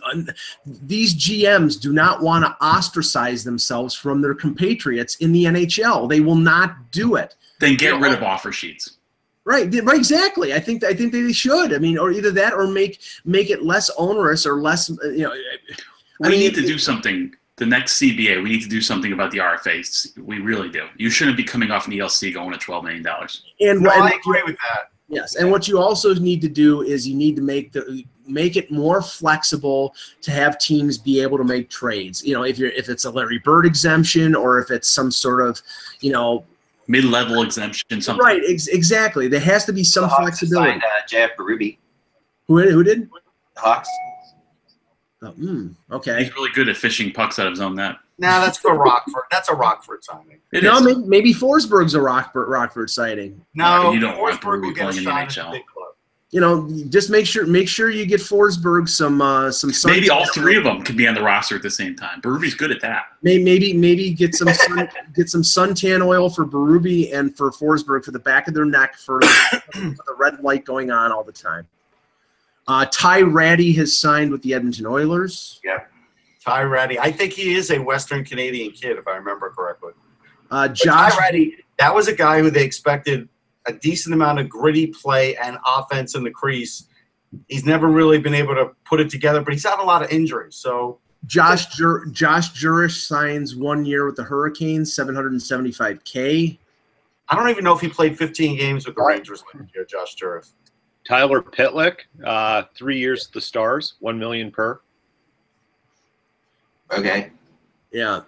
these GMs do not want to ostracize themselves from their compatriots in the NHL. They will not do it. Then get rid of offer sheets. Right, exactly. I think they should. I mean, or either that, or make it less onerous or less. We need to do something the next CBA, we need to do something about the RFAs. We really do. You shouldn't be coming off an ELC going to $12 million. And I agree with that. Yes, and what you also need to do is you need to make it more flexible to have teams be able to make trades. If it's a Larry Bird exemption or if it's some sort of, mid-level exemption, something. Right, exactly. There has to be some flexibility. Jeff Berube. Who did? The Hawks. Oh, okay. He's really good at fishing pucks out of zone net. Nah, that's for Rockford. That's a Rockford signing. Maybe Forsberg's a Rockford sighting. No, you don't want Forsberg will Berube get a playing in the shot at NHL. the big club. Just make sure you get Forsberg some Maybe all three of them could be on the roster at the same time. Berube's good at that. Maybe get some suntan oil for Berube and for Forsberg for the back of their neck for the red light going on all the time. Ty Ratty has signed with the Edmonton Oilers. Yep. Ty Ratty. I think he is a Western Canadian kid, if I remember correctly. Josh Ty Ratty, that was a guy who they expected a decent amount of gritty play and offense in the crease. He's never really been able to put it together, but he's had a lot of injuries. So Josh Jurish signs 1 year with the Hurricanes, $775K. I don't even know if he played 15 games with the Rangers last year, Josh Jurish. Tyler Pitlick, 3 years at the Stars, $1 million per. Okay. Yeah.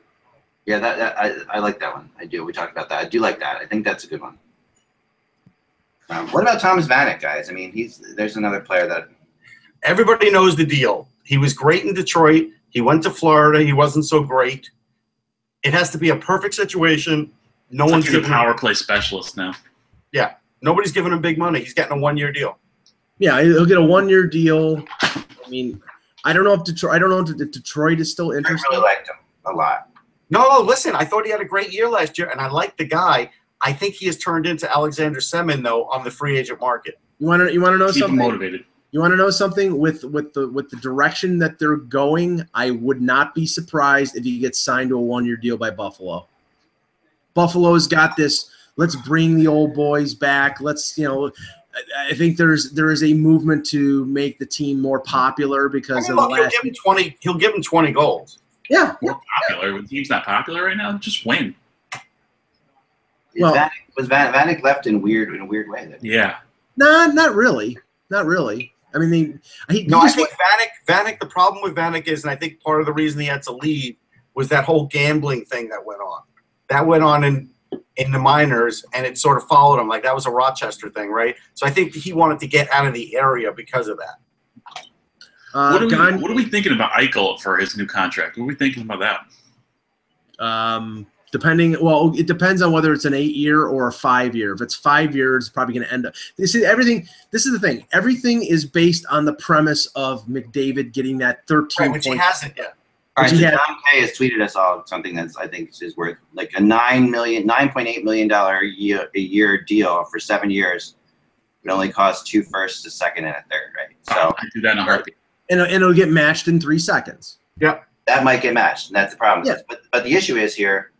Yeah, I like that one. I do. We talked about that. I do like that. I think that's a good one. What about Thomas Vanek, guys? I mean, there's another player that everybody knows the deal. He was great in Detroit. He went to Florida. He wasn't so great. It has to be a perfect situation. No one's a power play specialist now. Yeah, nobody's giving him big money. He's getting a 1 year deal. Yeah, he'll get a 1 year deal. I mean, I don't know if Detroit is still interested. I really liked him a lot. No, listen, I thought he had a great year last year, and I like the guy. I think he has turned into Alexander Semin, though, on the free agent market. You want to know Keep something? him motivated. You want to know something? With the direction that they're going, I would not be surprised if he gets signed to a 1 year deal by Buffalo. Buffalo's got this. Let's bring the old boys back. I think there is a movement to make the team more popular because of the last. He'll give him 20 goals. Yeah, more popular. The team's not popular right now. Just win. Well, Vanek left in a weird way? Yeah. Nah, not really. Not really. I mean, I think Vanek. The problem with Vanek is, and I think part of the reason he had to leave was that whole gambling thing that went on. That went on in the minors, and it sort of followed him. Like that was a Rochester thing, right? So I think he wanted to get out of the area because of that. What are we thinking about Eichel for his new contract? What are we thinking about that? It depends on whether it's an 8 year or a 5 year. If it's 5 years, it's probably going to end up. This is the thing. Everything is based on the premise of McDavid getting that 13 right, which he hasn't yet. All right, so John K has tweeted us all something that's I think is worth like a $9.8 million a year deal for 7 years. It only costs 2 firsts, a second, and a third, right? So I do that in a heartbeat. And it'll get matched in 3 seconds. Yeah, that might get matched, and that's the problem. Yeah. But the issue is here.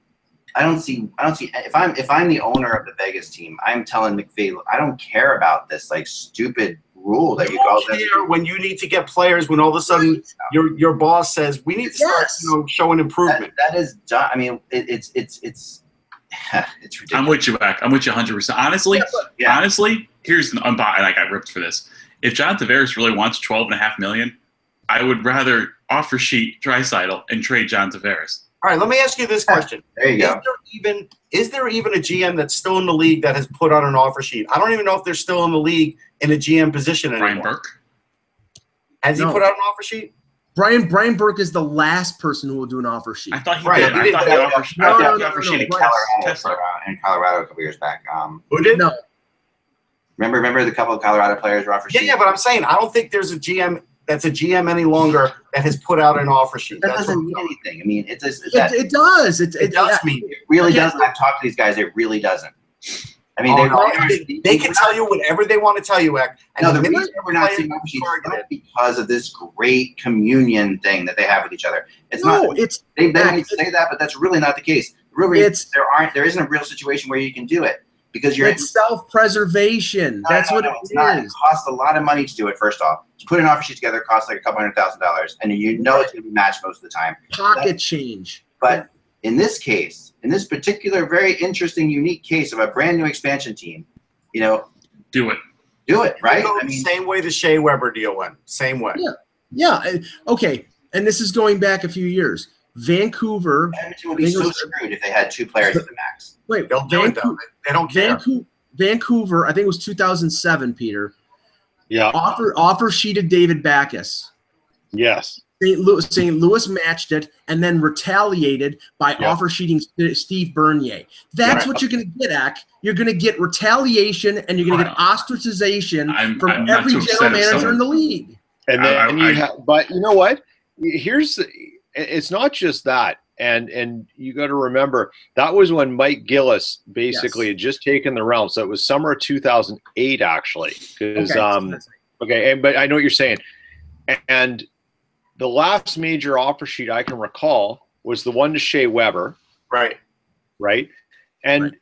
I don't see. If I'm the owner of the Vegas team, I'm telling McVay, I don't care about this like stupid rule that you don't care when you need to get players. When all of a sudden your boss says we need to start showing improvement. That is done. I mean, it's it's ridiculous. I'm with you, Beck. I'm with you 100%. Honestly, here's and I got ripped for this. If John Tavares really wants $12.5 million, I would rather offer sheet Draisaitl and trade John Tavares. All right, let me ask you this question. There you go. Is there even a GM that's still in the league that has put out an offer sheet? I don't even know if they're still in the league in a GM position anymore. Brian Burke? Has he put out an offer sheet? Brian Burke is the last person who will do an offer sheet. I thought he Right, did. he I thought he offered sheet in Colorado a couple years back. Who did? No. Remember the couple of Colorado players were offered sheet? Yeah, but I'm saying I don't think there's a GM that's a GM any longer that has put out an offer sheet. That doesn't mean anything. I mean, it does. It does. It does mean it really doesn't. I've talked to these guys. It really doesn't. I mean, they can tell you whatever they want to tell you, Ek. No, the reason we're not seeing offer sheets is not because of this great communion thing that they have with each other. It's not. They might say that, but that's really not the case. Really, there isn't a real situation where you can do it because you're It's self-preservation. That's what it it's not. It is. costs a lot of money to do it. First off, to put an offer sheet together costs like $200,000, and you know it's going to be matched most of the time. Pocket change. But in this case, in this particular very interesting, unique case of a brand new expansion team, you know, do it, right? I mean, same way the Shea Weber deal went. Same way. Yeah. Okay. And this is going back a few years. Vancouver. Edmonton would be so screwed if they had 2 players at the max. Wait, they'll do it though. They don't care. Vancouver, I think it was 2007, Peter. Yeah. Offer sheeted David Backes. Yes. St. Louis matched it and then retaliated by offer sheeting Steve Bernier. That's what you're going to get, Ak. You're going to get retaliation and you're going to get ostracization from every general manager in the league. And then but you know what? It's not just that. And you got to remember that was when Mike Gillis basically had just taken the realm. So it was summer of 2008, actually. Because but I know what you're saying. And the last major offer sheet I can recall was the one to Shea Weber. Right. And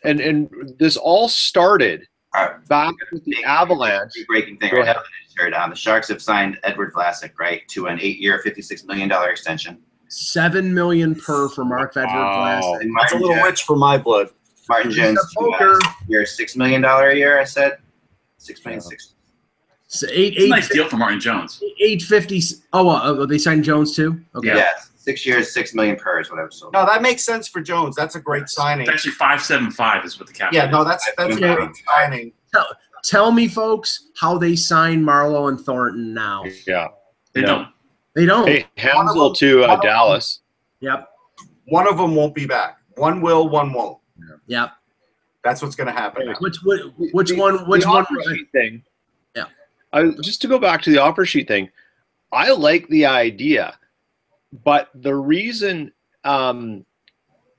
and this all started back with the Avalanche. Breaking thing. The Sharks have signed Edward Vlasic, right, to an 8-year, $56 million extension. $7 million per for Mark Vlasic. That's a little rich for my blood. Martin Jones, $6 million a year. I said $6 million. So it's a nice deal for Martin Jones. 850. Oh, they signed Jones too. Okay. Yes, 6 years, $6 million per is what I was told. No, that makes sense for Jones. That's a great signing. It's actually 575 is what the cap. Yeah, no, that's a great signing. Tell me, folks, how they sign Marleau and Thornton now. Yeah, they don't. They don't. Hey, Hansel to Dallas. Yep. One of them won't be back. One will, one won't. Yep. That's what's going to happen. Which one? Which one? Thing. Yeah. Just to go back to the offer sheet thing, I like the idea, but the reason,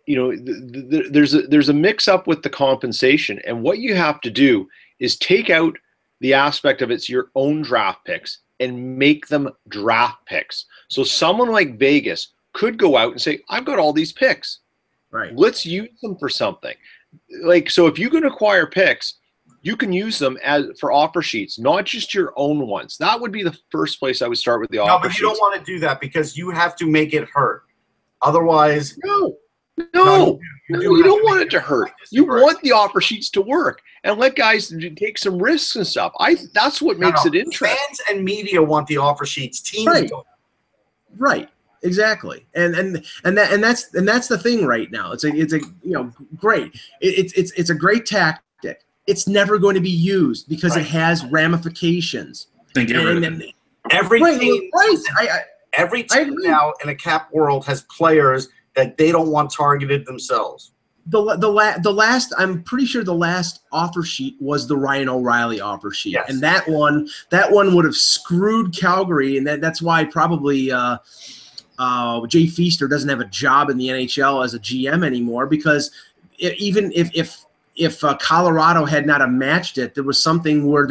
there's a mix-up with the compensation, and what you have to do is take out the aspect of it's your own draft picks and make them draft picks. So someone like Vegas could go out and say, I've got all these picks. Right. Let's use them for something. So if you can acquire picks, you can use them for offer sheets, not just your own ones. That would be the first place I would start with the offer sheets. No, but you don't want to do that because you have to make it hurt. Otherwise, no, you don't want it to hurt. You want the offer sheets to work and let guys take some risks and stuff. That's what makes it interesting. Fans and media want the offer sheets. Teams don't. Right. Exactly. And that's the thing right now. It's great. It's a great tactic. It's never going to be used because it has ramifications. Every team now in a cap world has players that they don't want targeted themselves. The last, I'm pretty sure the last offer sheet was the Ryan O'Reilly offer sheet, and that one would have screwed Calgary, and that's why probably Jay Feaster doesn't have a job in the NHL as a GM anymore, because even if Colorado had not have matched it, there was something where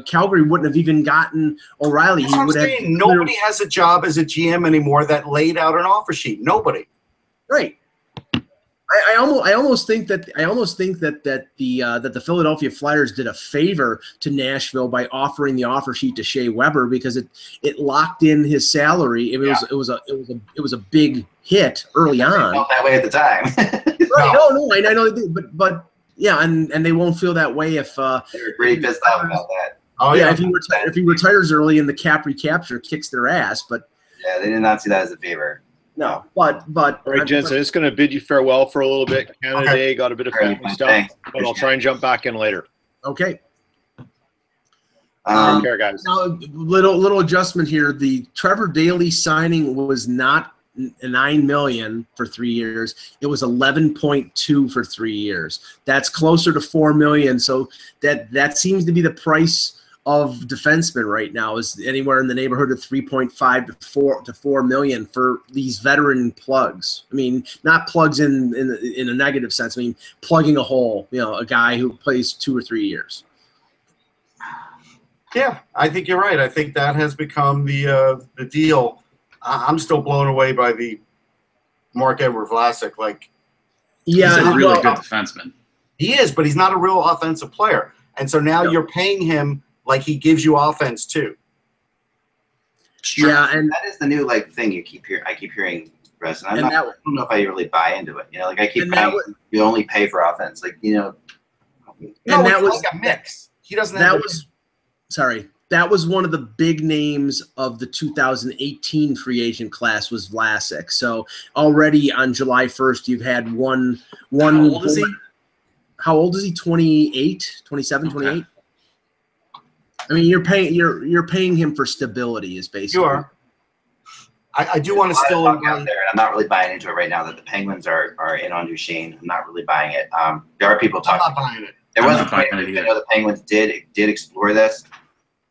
Calgary wouldn't have even gotten O'Reilly. That's what I'm saying. Nobody has a job as a GM anymore that laid out an offer sheet. Nobody. Right. I almost think that the Philadelphia Flyers did a favor to Nashville by offering the offer sheet to Shea Weber, because it locked in his salary. It was a big hit early on. Felt that way at the time. Right? No, I know they did, but yeah, and they won't feel that way if they were pretty pissed off about that. Oh yeah, if he retires early and the cap recapture kicks their ass, but yeah, they did not see that as a favor. No, but all right, Jensen, it's going to bid you farewell for a little bit. Canada Day, got a bit of family stuff, but I'll try and jump back in later. Okay. Take care, guys. Now, little adjustment here. The Trevor Daley signing was not $9 million for 3 years. It was 11.2 for 3 years. That's closer to $4 million. So that seems to be the price of defensemen right now, is anywhere in the neighborhood of 3.5 to 4 million for these veteran plugs. I mean, not plugs in a negative sense. I mean, plugging a hole. A guy who plays 2 or 3 years. Yeah, I think you're right. I think that has become the deal. I'm still blown away by the Mark-Edouard Vlasic. Like, Yeah, he's a really good defenseman. He is, but he's not a real offensive player. And so now you're paying him like he gives you offense too. Yeah, and that is the new thing I keep hearing, Russ, and I don't know if I really buy into it. I keep saying you only pay for offense, No, that was like a mix. He doesn't. That was one of the big names of the 2018 free agent class was Vlasic. So already on July 1st, you've had one. How old is he? How old is he? 28, 27, okay. 28. I mean, you're paying him for stability, is basically. You are. I do want to still out there, and I'm not really buying into it right now that the Penguins are in on Duchene. I'm not really buying it. There are people talking. I'm not buying it. There was a point I know the Penguins did explore this,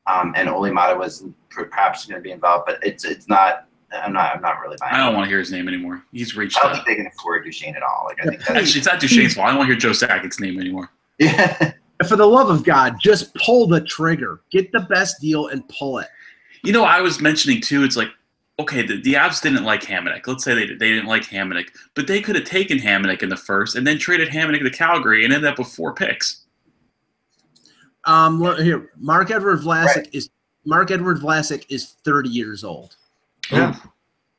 and Ole Mata was perhaps going to be involved, but it's not. I'm not really buying it. I don't want to hear his name anymore. He's reached. I don't think they can afford Duchene at all. I think actually, it's not Duchene's fault. I don't want to hear Joe Sakic's name anymore. Yeah. For the love of God, just pull the trigger. Get the best deal and pull it. I was mentioning too. It's like, okay, the Avs didn't like Hamonic. Let's say they didn't like Hamonic, but they could have taken Hamonic in the first and then traded Hamonic to Calgary and ended up with 4 picks. Here, Mark Edward Vlasic is 30 years old. Yeah.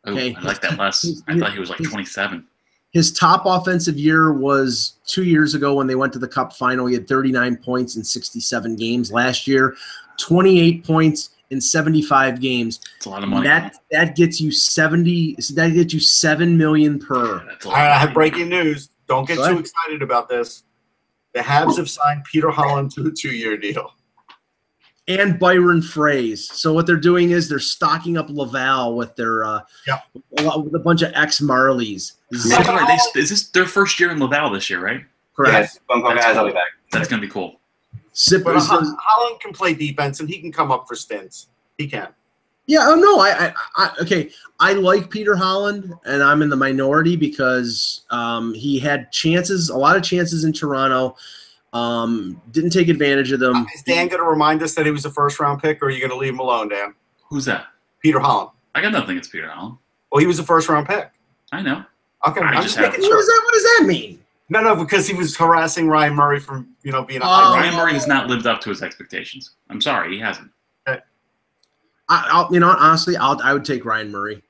Okay. I like that less. I thought he was like 27. His top offensive year was 2 years ago when they went to the Cup final. He had 39 points in 67 games. Last year, 28 points in 75 games. That's a lot of money. That gets you 70. That gets you $7 million per. I have breaking news. Don't get too excited about this. The Habs have signed Peter Holland to a 2-year deal. And Byron Frazee. So what they're doing is they're stocking up Laval with their with a bunch of ex-Marlies. Is this their first year in Laval this year, right? Correct. Yes. I'll be back. That's going to be cool. But Holland can play defense, and he can come up for stints. He can. Yeah. Oh no. Okay. I like Peter Holland, and I'm in the minority because he had a lot of chances in Toronto. Didn't take advantage of them. Is Dan going to remind us that he was a first-round pick, or are you going to leave him alone, Dan? Who's that? Peter Holland. I got nothing against Peter Holland. Well, he was a first-round pick. I know. Okay, I'm just making sure. What does that mean? No, because he was harassing Ryan Murray from being a Ryan Murray has not lived up to his expectations. I'm sorry, he hasn't. Okay. Honestly, I would take Ryan Murray.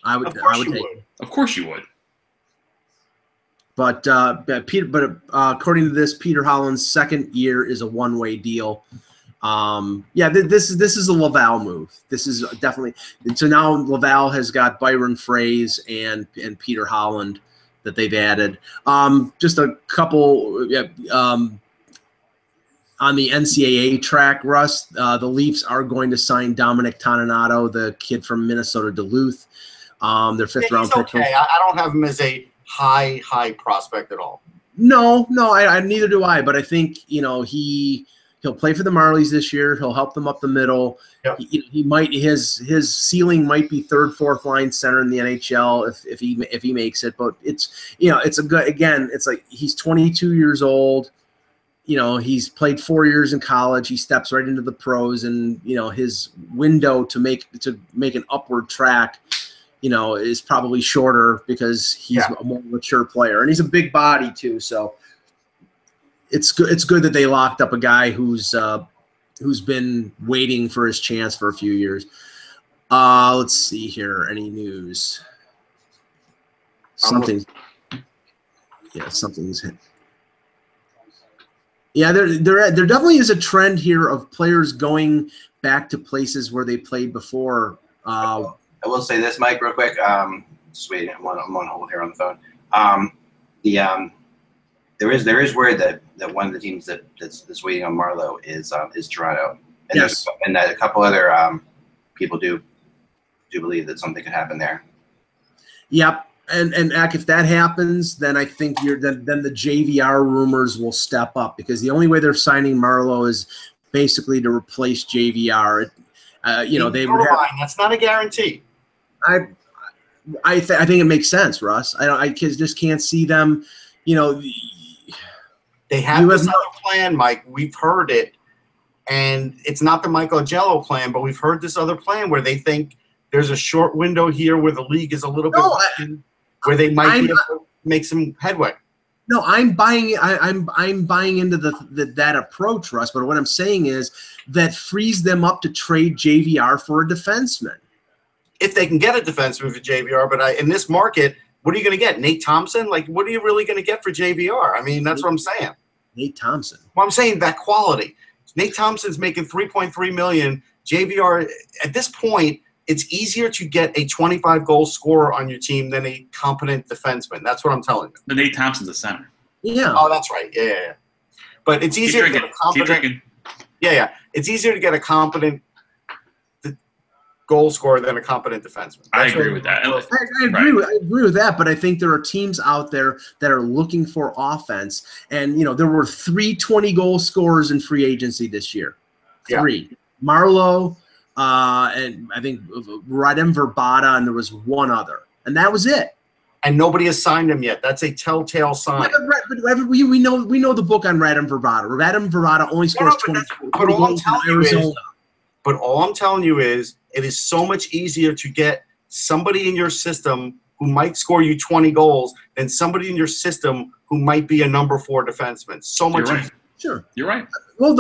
Of course you would. But according to this, Peter Holland's second year is a one-way deal. This is a Laval move. This is definitely so now Laval has got Byron Frazee and Peter Holland that they've added. Just a couple on the NCAA track, Russ. The Leafs are going to sign Dominic Toninato, the kid from Minnesota Duluth. Their fifth-round pick. Okay, I don't have him as a high prospect at all. No, I neither do I. But I think he'll play for the Marlies this year. He'll help them up the middle. Yep. He might his ceiling might be third, fourth line center in the NHL if he makes it. But it's a good It's like he's 22 years old. He's played 4 years in college. He steps right into the pros, and his window to make an upward track, is probably shorter because he's a more mature player, and he's a big body too. So it's good that they locked up a guy who's been waiting for his chance for a few years. Let's see here. Any news? Something's hit. Yeah, there definitely is a trend here of players going back to places where they played before. I will say this, Mike, real quick. Just waiting. I'm on hold here on the phone. There is word that one of the teams that's waiting on Marleau is Toronto, and yes, and that a couple other people do believe that something could happen there. Yep. And if that happens, then I think then the JVR rumors will step up, because the only way they're signing Marleau is basically to replace JVR. They would have. That's not a guarantee. I think it makes sense, Russ. I just can't see them. They have this other plan, Mike. We've heard it, and it's not the Michael Jello plan, but we've heard this other plan where they think there's a short window here where the league is a little bit. Where they might make some headway. No, I'm buying. I'm buying into that approach, Russ. But what I'm saying is that frees them up to trade JVR for a defenseman. If they can get a defenseman for JVR, but in this market, what are you going to get? Nate Thompson? Like, what are you really going to get for JVR? I mean, that's what I'm saying. Nate Thompson. Well, I'm saying that quality. Nate Thompson's making $3.3 million. JVR, at this point, it's easier to get a 25-goal scorer on your team than a competent defenseman. That's what I'm telling you. But Nate Thompson's a center. Yeah. Oh, that's right. Yeah. But it's easier to get a competent. Keep drinking. Yeah. It's easier to get a competent goal scorer than a competent defenseman. I agree with that. I agree with that, but I think there are teams out there that are looking for offense. And, there were 3 20-goal scorers in free agency this year. 3. Marleau, and I think Radim Verbata, and there was one other. And that was it. And nobody has signed him yet. That's a telltale sign. But we know the book on Radim Verbata. Radim Verbata only scores 20 goals in Arizona. But all I'm telling you is it is so much easier to get somebody in your system who might score you 20 goals than somebody in your system who might be a number 4 defenseman. So much easier. Sure. You're right. Well,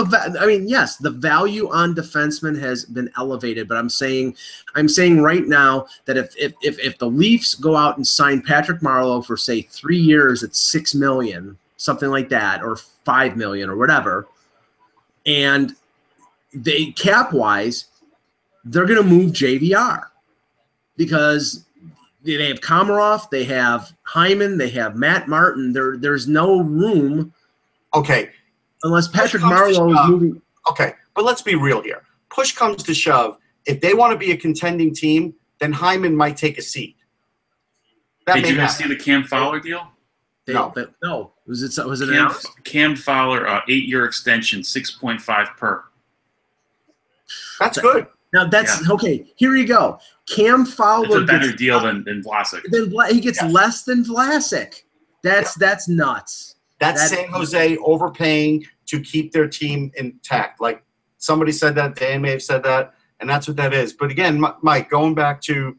yes, the value on defensemen has been elevated, but I'm saying right now that if the Leafs go out and sign Patrick Marleau for, say, 3 years at $6 million, something like that, or $5 million or whatever, and they cap-wise, they're going to move JVR because they have Komarov, they have Hyman, they have Matt Martin. There's no room. Okay. Unless Patrick Marleau is moving. Okay, but let's be real here. Push comes to shove. If they want to be a contending team, then Hyman might take a seat. Did you guys see the Cam Fowler deal? No. Was it announced? Cam Fowler, 8-year extension, 6.5 per. That's good. Now that's okay. Here you go. Cam Fowler. It's a better deal than Vlasic. He gets less than Vlasic. That's nuts. That's San Jose overpaying to keep their team intact. Like somebody said that, Dan may have said that, and that's what that is. But again, Mike, going back to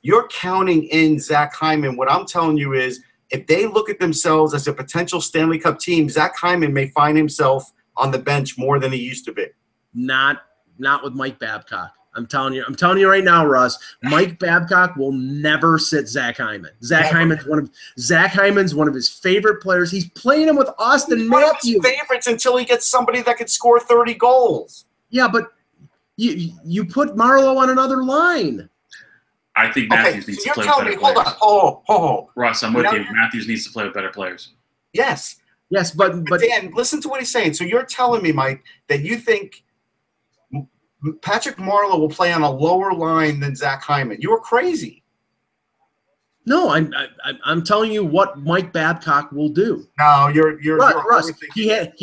you're counting in Zach Hyman. What I'm telling you is if they look at themselves as a potential Stanley Cup team, Zach Hyman may find himself on the bench more than he used to be. Not with Mike Babcock. I'm telling you right now, Russ. Mike Babcock will never sit Zach Hyman. Zach Hyman's one of his favorite players. He's playing him with Austin Matthews. One of his favorites until he gets somebody that could score 30 goals. Yeah, but you put Marleau on another line. I think Matthews needs to play with better players. Hold on. Russ, I'm with you. Matthews needs to play with better players. Yes, but Dan, listen to what he's saying. So you're telling me, Mike, that you think Patrick Marleau will play on a lower line than Zach Hyman. You were crazy. No, I'm telling you what Mike Babcock will do. No, you're Russ. He had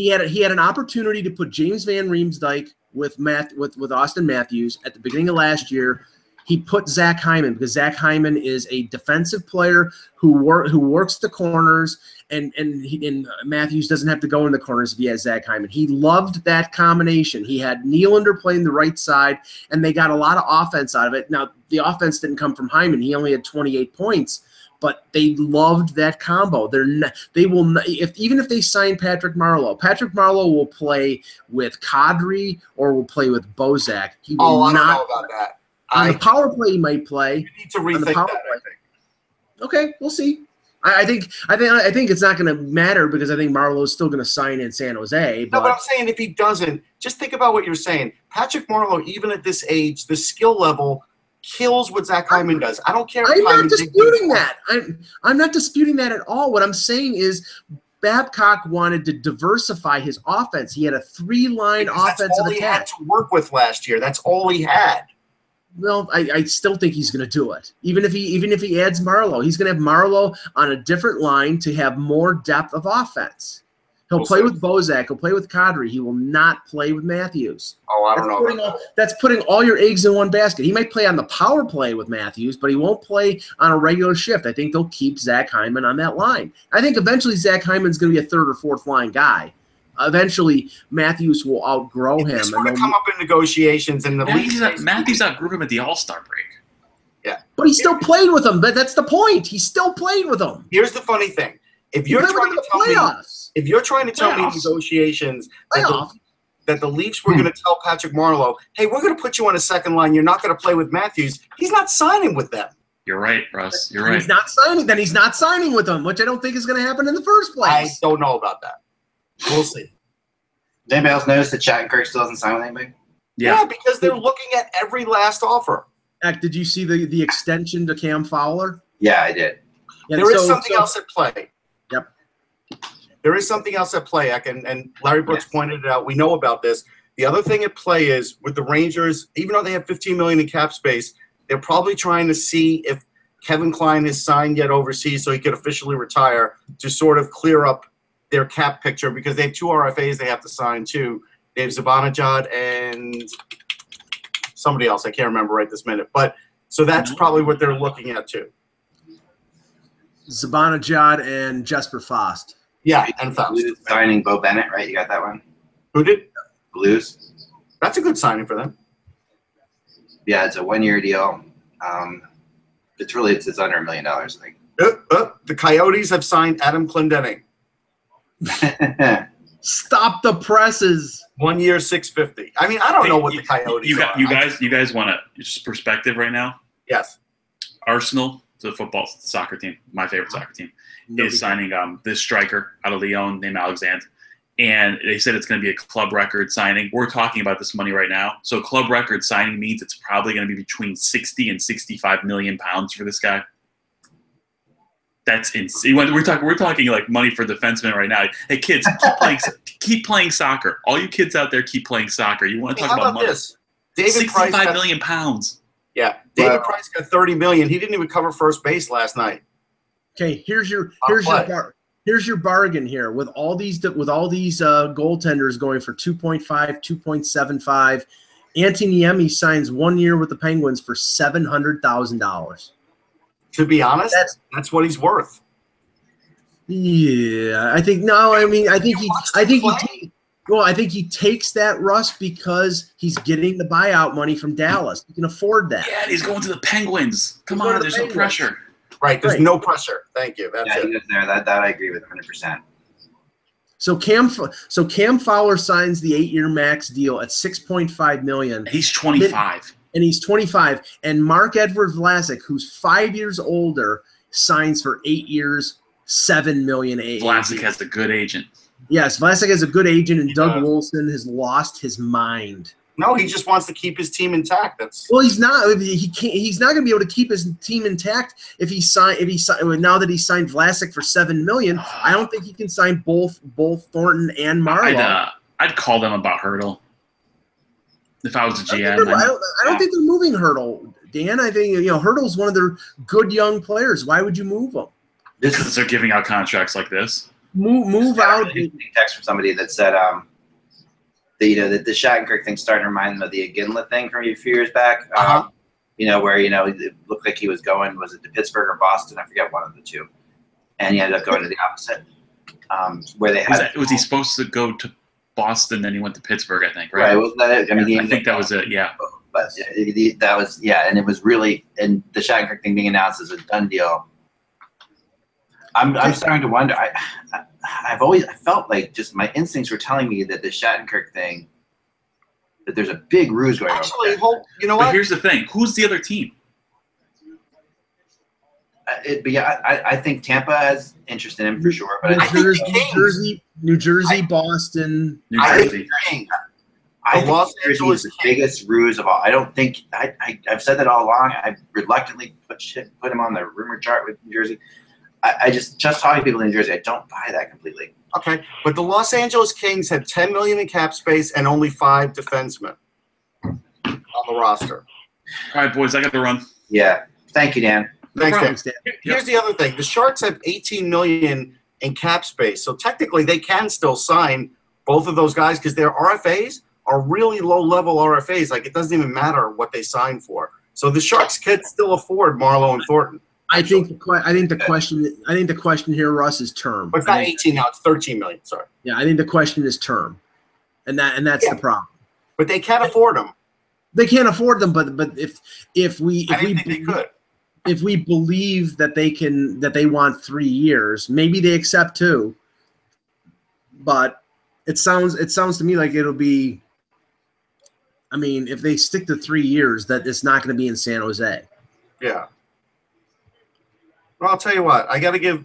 an opportunity to put James Van Riemsdyk with Austin Matthews at the beginning of last year. He put Zach Hyman because Zach Hyman is a defensive player who works the corners, and Matthews doesn't have to go in the corners if he has Zach Hyman. He loved that combination. He had Nylander playing the right side, and they got a lot of offense out of it. Now, the offense didn't come from Hyman. He only had 28 points, but they loved that combo. Even if they sign Patrick Marleau will play with Kadri or will play with Bozak. He will I don't know about that. On the power play, he might play. You need to rethink that, I think. Okay, we'll see. I think it's not going to matter because I think Marleau is still going to sign in San Jose. But I'm saying if he doesn't, just think about what you're saying. Patrick Marleau, even at this age, the skill level kills what Zach Hyman does. I don't care. I'm not disputing that. I'm not disputing that at all. What I'm saying is Babcock wanted to diversify his offense. He had a 3-line offensive that's all attack. He had to work with last year. That's all he had. Well, I still think he's going to do it. Even if he adds Marleau, he's going to have Marleau on a different line to have more depth of offense. He'll play with Bozak. He'll play with Kadri. He will not play with Matthews. Oh, I don't know. That's putting all your eggs in one basket. He might play on the power play with Matthews, but he won't play on a regular shift. I think they'll keep Zach Hyman on that line. I think eventually Zach Hyman's going to be a 3rd or 4th line guy. Eventually, Matthews will outgrow him. It's going to come up in negotiations, and Matthews outgrew him at the All-Star break. Yeah, But he still played with them. But that's the point. He still played with them. Here's the funny thing: if you're trying to tell me negotiations that the Leafs were going to tell Patrick Marleau, "Hey, we're going to put you on a second line. You're not going to play with Matthews." He's not signing with them. You're right, Russ. You're right. He's not signing. Then he's not signing with them, which I don't think is going to happen in the first place. I don't know about that. We'll see. Does anybody else notice that Shattenkirk still hasn't signed with anybody? Yeah, because they're looking at every last offer. Did you see the extension to Cam Fowler? Yeah, I did. Yeah, there is something else at play. Yep. There is something else at play, Eck, and Larry Brooks pointed it out. We know about this. The other thing at play is with the Rangers, even though they have $15 million in cap space, they're probably trying to see if Kevin Klein is signed yet overseas so he could officially retire to sort of clear up their cap picture because they have 2 RFAs they have to sign too. They have Zibanejad and somebody else. I can't remember right this minute. But so that's probably what they're looking at too. Zibanejad and Jesper Fast. Yeah, and Faust. Blues signing Bo Bennett, right? You got that one? Who did? Blues. That's a good signing for them. Yeah, it's a 1-year deal. It's under $1 million, I think. The Coyotes have signed Adam Clendenning. Stop the presses. 1 year, $650. I mean, I don't know what the Coyotes are. You guys want just perspective right now? Yes. Arsenal, the soccer team, my favorite soccer team, is signing this striker out of Lyon named Alexander. And they said it's going to be a club record signing. We're talking about this money right now. So club record signing means it's probably going to be between 60 and 65 million pounds for this guy. That's insane. We're talking like money for defensemen right now. Hey kids, keep playing soccer. All you kids out there, keep playing soccer. You want to talk about money? This? David 65 Price million pounds. Yeah, David Price got $30 million. He didn't even cover first base last night. Okay, here's your bargain here with all these goaltenders going for 2.5, 2.75. Antti Niemi signs 1 year with the Penguins for $700,000. To be honest, that's what he's worth. Yeah, I think he takes that, Russ, because he's getting the buyout money from Dallas. He can afford that. Yeah, he's going to the Penguins. Come on, there's no pressure. Right, there's no pressure. Thank you. That's it. He was there. That I agree with 100%. So Cam Fowler signs the 8-year max deal at $6.5 million. He's 25. And he's 25. And Mark-Edward Vlasic, who's 5 years older, signs for 8 years, $7 million. Vlasic has a good agent. Yes, Vlasic has a good agent, and Doug Wilson has lost his mind. No, he just wants to keep his team intact. He's not. He's not going to be able to keep his team intact now that he signed Vlasic for $7 million. I don't think he can sign both Thornton and Marleau. I'd call them about Hurdle. If I was a GM, I don't think they're moving Hurdle, Dan. I think Hurdle's one of their good young players. Why would you move him? Because they're giving out contracts like this. Move out. Text from somebody that said that the Shattenkirk thing started to remind them of the Iginla thing from a few years back. Where it looked like he was going, was it to Pittsburgh or Boston? I forget, one of the two, and he ended up going to the opposite. Where they was he supposed to go to Boston, then he went to Pittsburgh, I think, right? Right, wasn't that it? I mean, I think that was it, yeah. But that was, and it was really, and the Shattenkirk thing being announced as a done deal. I'm starting to wonder. I felt like just my instincts were telling me that the Shattenkirk thing, that there's a big ruse going on. Actually, you know what? what? Here's the thing: who's the other team? I think Tampa has interest in him for sure. But New Jersey, Boston, New Jersey. I think Los Angeles is the biggest ruse of all. I don't think I've said that all along. I reluctantly put him on the rumor chart with New Jersey. I just talking to people in New Jersey, I don't buy that completely. Okay, but the Los Angeles Kings had $10 million in cap space and only 5 defensemen on the roster. All right, boys, I got to run. Yeah, thank you, Dan. Thanks, Dan. Here's the other thing: the Sharks have $18 million in cap space, so technically they can still sign both of those guys because their RFAs are really low-level RFAs. Like it doesn't even matter what they sign for. So the Sharks could still afford Marleau and Thornton. I think the question here, Russ, is term. But it's not 18 now; it's 13 million. Sorry. Yeah, I think the question is term, and that's the problem. But they can't afford them. They can't afford them. But if we think they could. if we believe that they want 3 years, maybe they accept 2. But it sounds to me like it'll be. I mean, if they stick to 3 years, that it's not going to be in San Jose. Yeah. Well, I'll tell you what. I got to give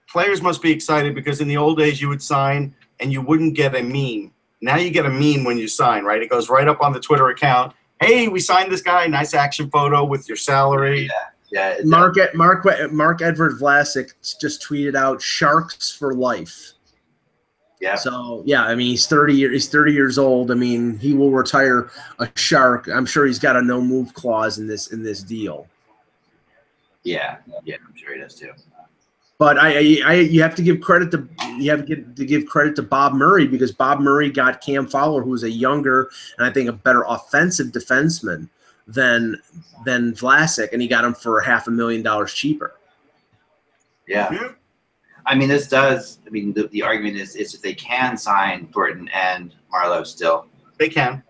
players must be excited because in the old days you would sign and you wouldn't get a meme. Now you get a meme when you sign, right? It goes right up on the Twitter account. Hey, we signed this guy. Nice action photo with your salary. Yeah. Mark Edward Vlasic just tweeted out "Sharks for life." Yeah. So yeah, I mean he's 30 years old. I mean he will retire a Shark. I'm sure he's got a no move clause in this deal. Yeah, I'm sure he does too. But you have to give credit to Bob Murray because Bob Murray got Cam Fowler, who was a younger and I think a better offensive defenseman than Vlasic, and he got him for $500,000 cheaper. Yeah. I mean, this does. I mean, the argument is if they can sign Thornton and Marleau still, they can.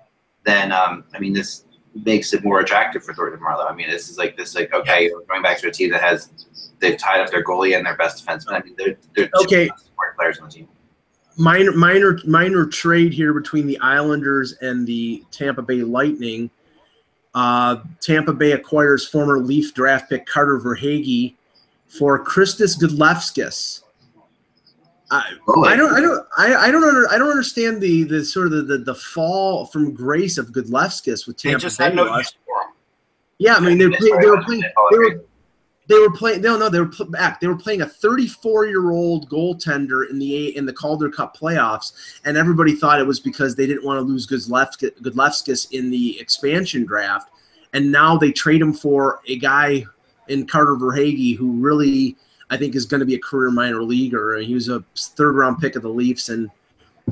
Then I mean, this makes it more attractive for Thornton and Marleau. I mean, this is like okay, we're going back to a team that they've tied up their goalie and their best defenseman. I mean, they're okay. Two smart players on the team. Minor trade here between the Islanders and the Tampa Bay Lightning. Tampa Bay acquires former Leaf draft pick Carter Verhaeghe for Christos Gudlevskis. I don't understand the sort of the fall from grace of Gudlevskis with Tampa Bay. They just had no use for him. Yeah, I mean they were playing a 34-year-old goaltender in the Calder Cup playoffs, and everybody thought it was because they didn't want to lose Gudlevskis in the expansion draft, and now they trade him for a guy in Carter Verhaeghe who really I think is going to be a career minor leaguer. He was a 3rd-round pick of the Leafs, and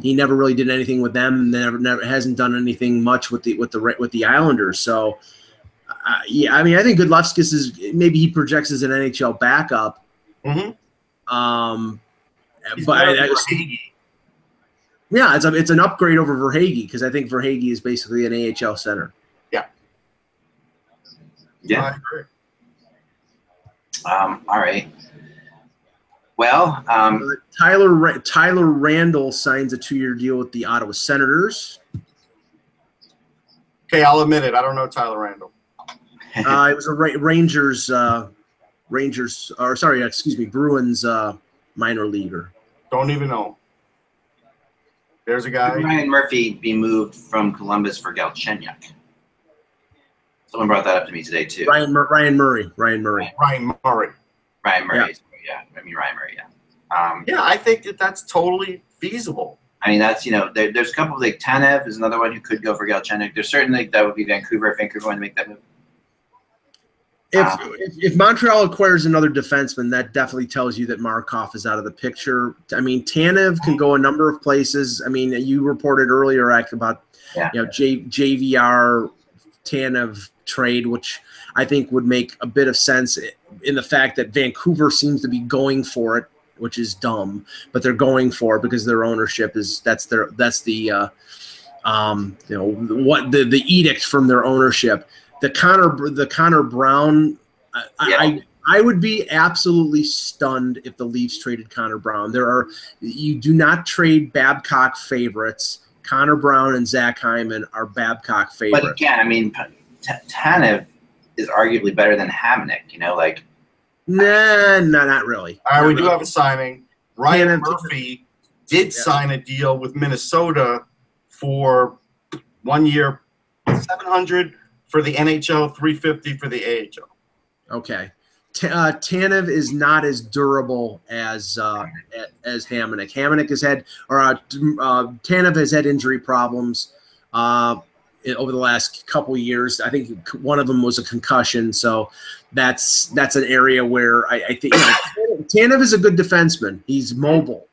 he never really did anything with them. And never hasn't done anything much with the Islanders. So. Yeah, I mean, I think Gudlevskis is maybe he projects as an NHL backup. Mm-hmm. Yeah, it's an upgrade over Verhaeghe because I think Verhaeghe is basically an AHL center. Yeah. Yeah. I agree. All right. Well, Tyler Randall signs a 2-year deal with the Ottawa Senators. Okay, I'll admit it. I don't know Tyler Randall. It was a Bruins minor leaguer. Don't even know. There's a guy. Ryan Murphy be moved from Columbus for Galchenyuk. Someone brought that up to me today too. Ryan Murray. Yeah. Yeah. Ryan Murray. Yeah. Yeah, I think that's totally feasible. I mean, that's there's a couple of Tanev is another one who could go for Galchenyuk. There's certainly that would be Vancouver if Vancouver wanted to make that move. If Montreal acquires another defenseman, that definitely tells you that Markov is out of the picture. I mean, Tanev can go a number of places. I mean, you reported earlier about JVR Tanev trade, which I think would make a bit of sense in the fact that Vancouver seems to be going for it, which is dumb, but they're going for it because their ownership is the edict from their ownership. The Connor Brown, I would be absolutely stunned if the Leafs traded Connor Brown. You do not trade Babcock favorites. Connor Brown and Zach Hyman are Babcock favorites. But again, I mean, Tanev is arguably better than Hamonic. Nah, not really. All right, we do have a signing. Ryan Murphy did sign a deal with Minnesota for 1 year, $700 for the NHL, $350 for the AHL. Okay. Tanev is not as durable as Hamonic. Tanev has had injury problems over the last couple of years. I think one of them was a concussion, so that's an area where I think Tanev is a good defenseman. He's mobile,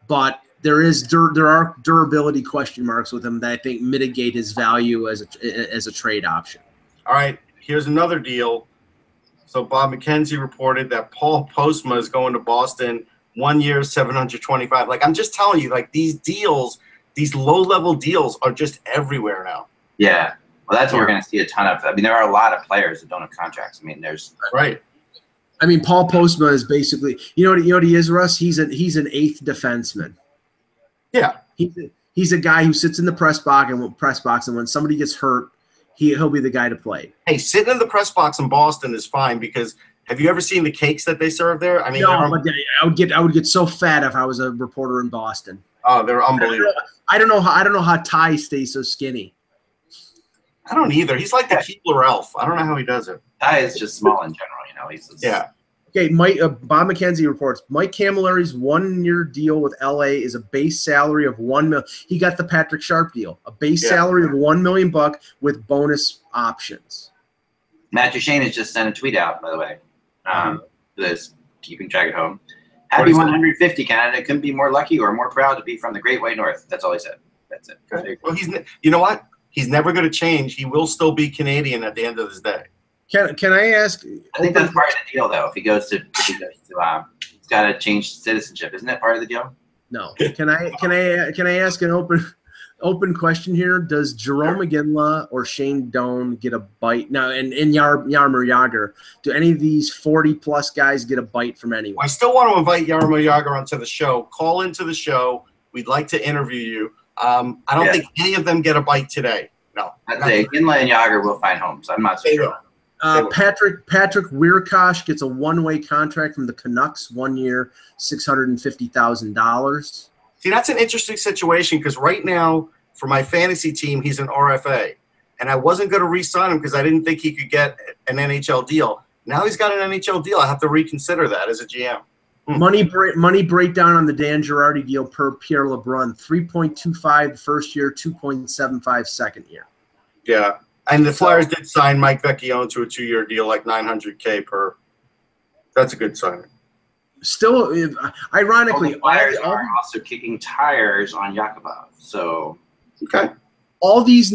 but there are durability question marks with him that I think mitigate his value as a trade option. All right, here's another deal. So Bob McKenzie reported that Paul Postma is going to Boston, 1 year, $725. I'm just telling you, these deals, these low-level deals are just everywhere now. Yeah. Well, that's what we're going to see a ton of. I mean, there are a lot of players that don't have contracts. I mean, there's right. I mean, Paul Postma is basically, you know what he is, Russ? He's an eighth defenseman. Yeah. He's a guy who sits in the press box, and when somebody gets hurt, he'll be the guy to play. Hey, sitting in the press box in Boston is fine because have you ever seen the cakes that they serve there? I mean, no, but I would get so fat if I was a reporter in Boston. Oh, they're unbelievable. I don't know how Ty stays so skinny. I don't either. He's like the Keebler elf. I don't know how he does it. Ty is just small in general, you know. He's just, yeah. Okay, Bob McKenzie reports Mike Camilleri's 1-year deal with LA is a base salary of $1 million. He got the Patrick Sharp deal, a base salary of $1 million with bonus options. Matt Duchene has just sent a tweet out, by the way. This keeping track at home. Happy 150, Canada. Couldn't be more lucky or more proud to be from the Great White North. That's all he said. That's it. Okay. Well, you know what? He's never going to change. He will still be Canadian at the end of his day. Can I ask? I think that's part of the deal, though. If he goes to he's got to change citizenship. Isn't that part of the deal? No. Can I ask an open question here? Does Jerome McGinley or Shane Doan get a bite now? And Jaromir Jagr, do any of these 40+ guys get a bite from anyone? I still want to invite Jaromir Jagr onto the show. Call into the show. We'd like to interview you. I don't think any of them get a bite today. No. I'd say McGinley and Jagr will find homes. I'm not so sure. Patrick Wierkosh gets a one-way contract from the Canucks, 1 year, $650,000. See, that's an interesting situation because right now, for my fantasy team, he's an RFA. And I wasn't going to re-sign him because I didn't think he could get an NHL deal. Now he's got an NHL deal. I have to reconsider that as a GM. Money breakdown on the Dan Girardi deal per Pierre LeBrun, 3.25 first year, 2.75 second year. Yeah. And the Flyers did sign Mike Vecchione to a 2-year deal, like $900K per. That's a good signing. Still, ironically, the Flyers are also kicking tires on Yakubov. So, okay. All these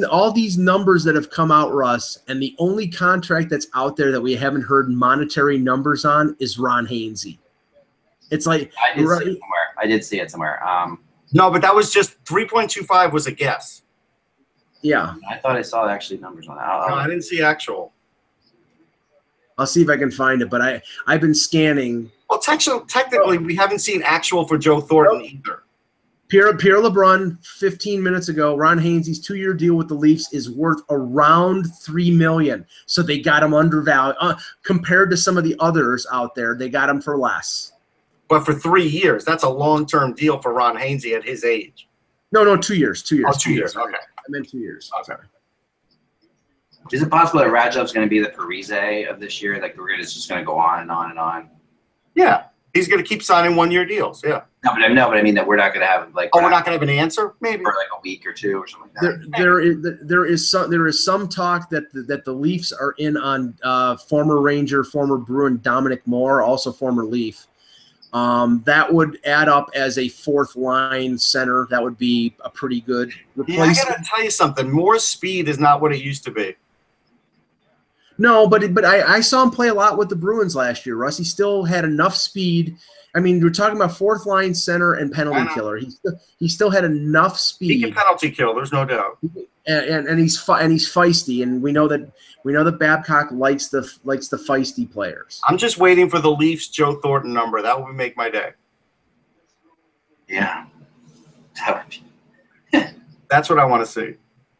numbers that have come out, Russ, and the only contract that's out there that we haven't heard monetary numbers on is Ron Hainsey. It's like I did see it somewhere. No, but that was just 3.25 was a guess. Yeah. I thought I saw actually numbers on that. No, I didn't see actual. I'll see if I can find it, but I've been scanning. Well, technically, we haven't seen actual for Joe Thornton either. Pierre LeBrun, 15 minutes ago, Ron Hainsey's 2-year deal with the Leafs is worth around $3 million. So they got him undervalued. Compared to some of the others out there, they got him for less. But for 3 years, that's a long-term deal for Ron Hainsey at his age. No, 2 years. 2 years. Oh, 2 years. Okay. I meant 2 years. Okay. Is it possible that Radulov's going to be the Parise of this year? Like, it's just going to go on and on and on? Yeah. He's going to keep signing 1-year deals. Yeah. No, but I mean that we're not going to have like. Oh, we're not going to have an answer, maybe for like a week or two or something like that. There is some talk that the Leafs are in on former Ranger, former Bruin Dominic Moore, also former Leaf. That would add up as a 4th-line center. That would be a pretty good replacement. Yeah, I got to tell you something. Moore's speed is not what it used to be. No, but I saw him play a lot with the Bruins last year, Russ. He still had enough speed. I mean, we're talking about 4th-line center and penalty killer. He still had enough speed. He can penalty kill. There's no doubt. And he's feisty, and we know that Babcock likes the feisty players. I'm just waiting for the Leafs Joe Thornton number. That would make my day. Yeah, that would be. That's what I want to see.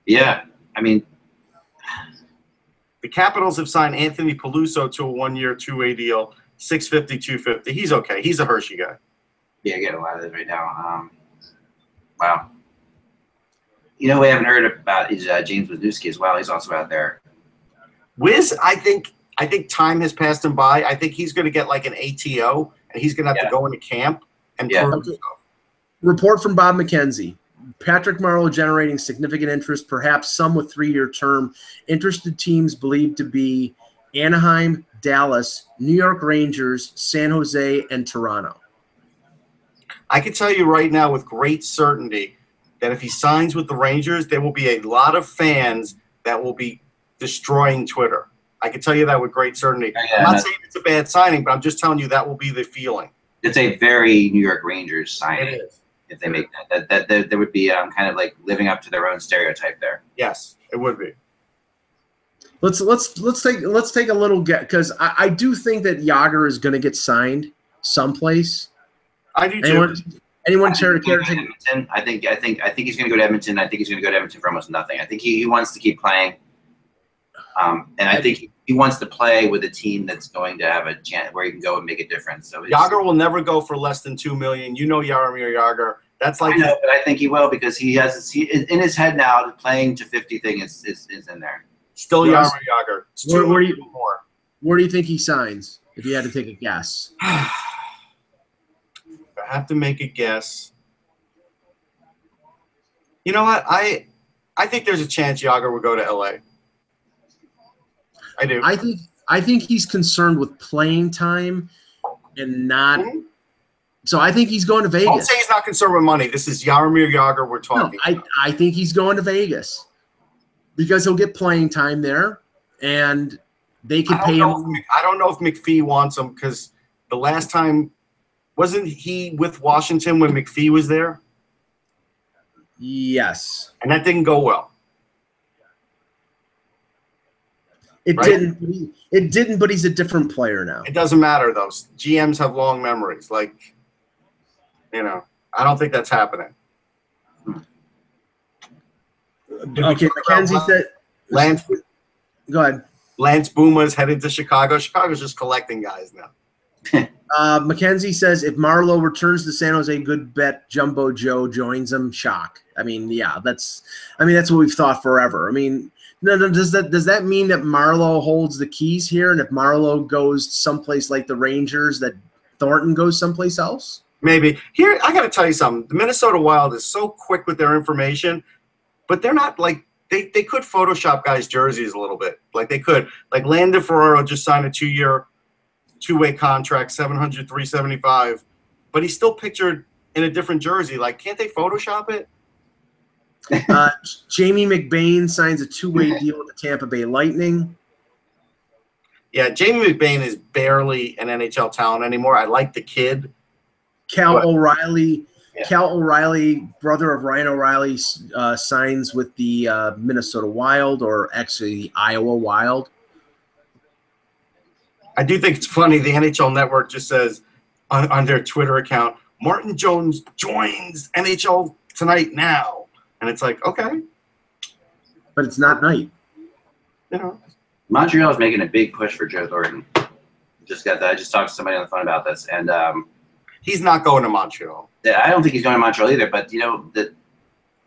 Yeah, I mean, the Capitals have signed Anthony Peluso to a 1-year, 2-way deal, $650, $250. He's okay. He's a Hershey guy. Yeah, I get a lot of this right now. Wow. You know, we haven't heard about is James Wisniewski as well. He's also out there. Wiz, I think time has passed him by. I think he's going to get like an ATO, and he's going to have to go into camp and prove himself. Report from Bob McKenzie. Patrick Marleau generating significant interest, perhaps some with 3-year term. Interested teams believed to be Anaheim, Dallas, New York Rangers, San Jose, and Toronto. I can tell you right now with great certainty that if he signs with the Rangers, there will be a lot of fans that will be destroying Twitter. I can tell you that with great certainty. Yeah, I'm not saying it's a bad signing, but I'm just telling you that will be the feeling. It's a very New York Rangers signing. It is. If they make that would be kind of like living up to their own stereotype there. Yes, it would be. Let's take a little guess, because I do think that Jagr is going to get signed someplace. I do too. Anyone care to take? Edmonton. I think he's going to go to Edmonton. I think he's going to go to Edmonton for almost nothing. I think he wants to keep playing, and I think he wants to play with a team that's going to have a chance where he can go and make a difference. So Jagr will never go for less than $2 million. You know Jaromir Jagr. That's like I know, but I think he will, because he in his head now. The playing to 50 thing is in there. Still Jaromir Jagr. It's $2 million more. Where do you think he signs? If you had to take a guess, if I have to make a guess. You know what? I think there's a chance Jagr will go to LA. I do. I think he's concerned with playing time and not. Mm-hmm. So I think he's going to Vegas. Don't say he's not concerned with money. This is Jaromir Jagr we're talking. No, I think he's going to Vegas because he'll get playing time there, and they could pay him. I don't know if McPhee wants him, because the last time wasn't he with Washington when McPhee was there? Yes. And that didn't go well. It didn't, but he's a different player now. It doesn't matter, though. GMs have long memories. Like, I don't think that's happening. Okay, Mackenzie said Lance. Go ahead. Lance Boomer is heading to Chicago. Chicago's just collecting guys now. Mackenzie says if Marleau returns to San Jose, good bet Jumbo Joe joins him. Shock. I mean, yeah, that's what we've thought forever. I mean, no, does that mean that Marleau holds the keys here, and if Marleau goes someplace like the Rangers, that Thornton goes someplace else? Maybe. Here, I got to tell you something. The Minnesota Wild is so quick with their information, but they're not like they could Photoshop guys' jerseys a little bit. Like they could. Like Landon Ferraro just signed a 2-year, 2-way contract, $700, $375, but he's still pictured in a different jersey. Like, can't they Photoshop it? Jamie McBain signs a 2-way deal with the Tampa Bay Lightning. Yeah, Jamie McBain is barely an NHL talent anymore. I like the kid. Cal O'Reilly, brother of Ryan O'Reilly, signs with the Minnesota Wild, or actually the Iowa Wild. I do think it's funny. The NHL Network just says on their Twitter account, Martin Jones joins NHL tonight now. And it's like, okay. But it's not night. Montreal is making a big push for Joe Thornton. Just got that. I just talked to somebody on the phone about this, and he's not going to Montreal. I don't think he's going to Montreal either. But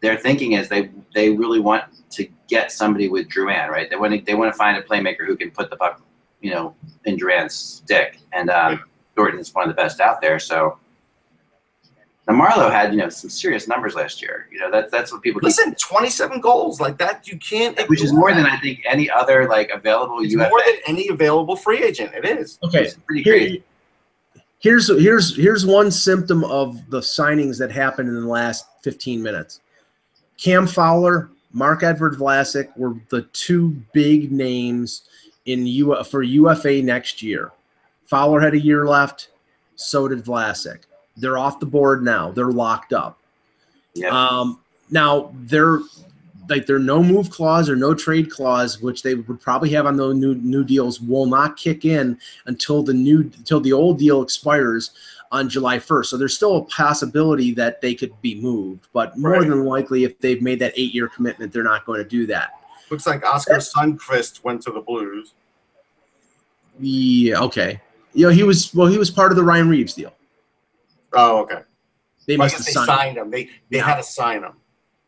their thinking is they really want to get somebody with Drouin, right? They want to find a playmaker who can put the puck, in Drouin's stick, and Thornton is one of the best out there. So. Now Marleau had, some serious numbers last year. That's what people. Listen, 27 goals like that, you can't. Which is more than I think any other available UFA. More than any available free agent. It is. Okay, it's pretty crazy. Here's one symptom of the signings that happened in the last 15 minutes. Cam Fowler, Marc-Edouard Vlasic were the two big names for UFA next year. Fowler had a year left. So did Vlasic. They're off the board now. They're locked up. Yeah. Now they're no move clause or no trade clause, which they would probably have on those new deals, will not kick in until the old deal expires on July 1st. So there's still a possibility that they could be moved, but more than likely, if they've made that 8-year commitment, they're not going to do that. Looks like Oscar Sundqvist went to the Blues. Yeah. Okay. He was part of the Ryan Reeves deal. Oh, okay. They must have signed him. They had to sign him.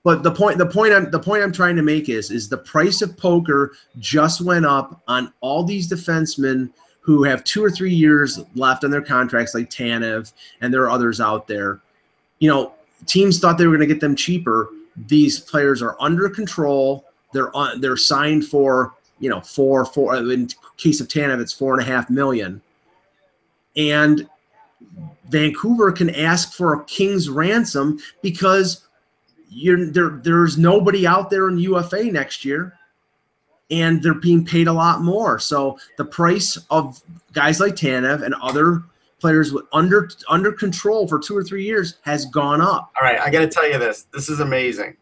But the point I'm trying to make is the price of poker just went up on all these defensemen who have 2 or 3 years left on their contracts, like Tanev, and there are others out there. Teams thought they were going to get them cheaper. These players are under control. They're signed for four. In case of Tanev, it's $4.5 million, and Vancouver can ask for a king's ransom because there's nobody out there in UFA next year, and they're being paid a lot more. So the price of guys like Tanev and other players with under control for 2 or 3 years has gone up. All right, I got to tell you this. This is amazing.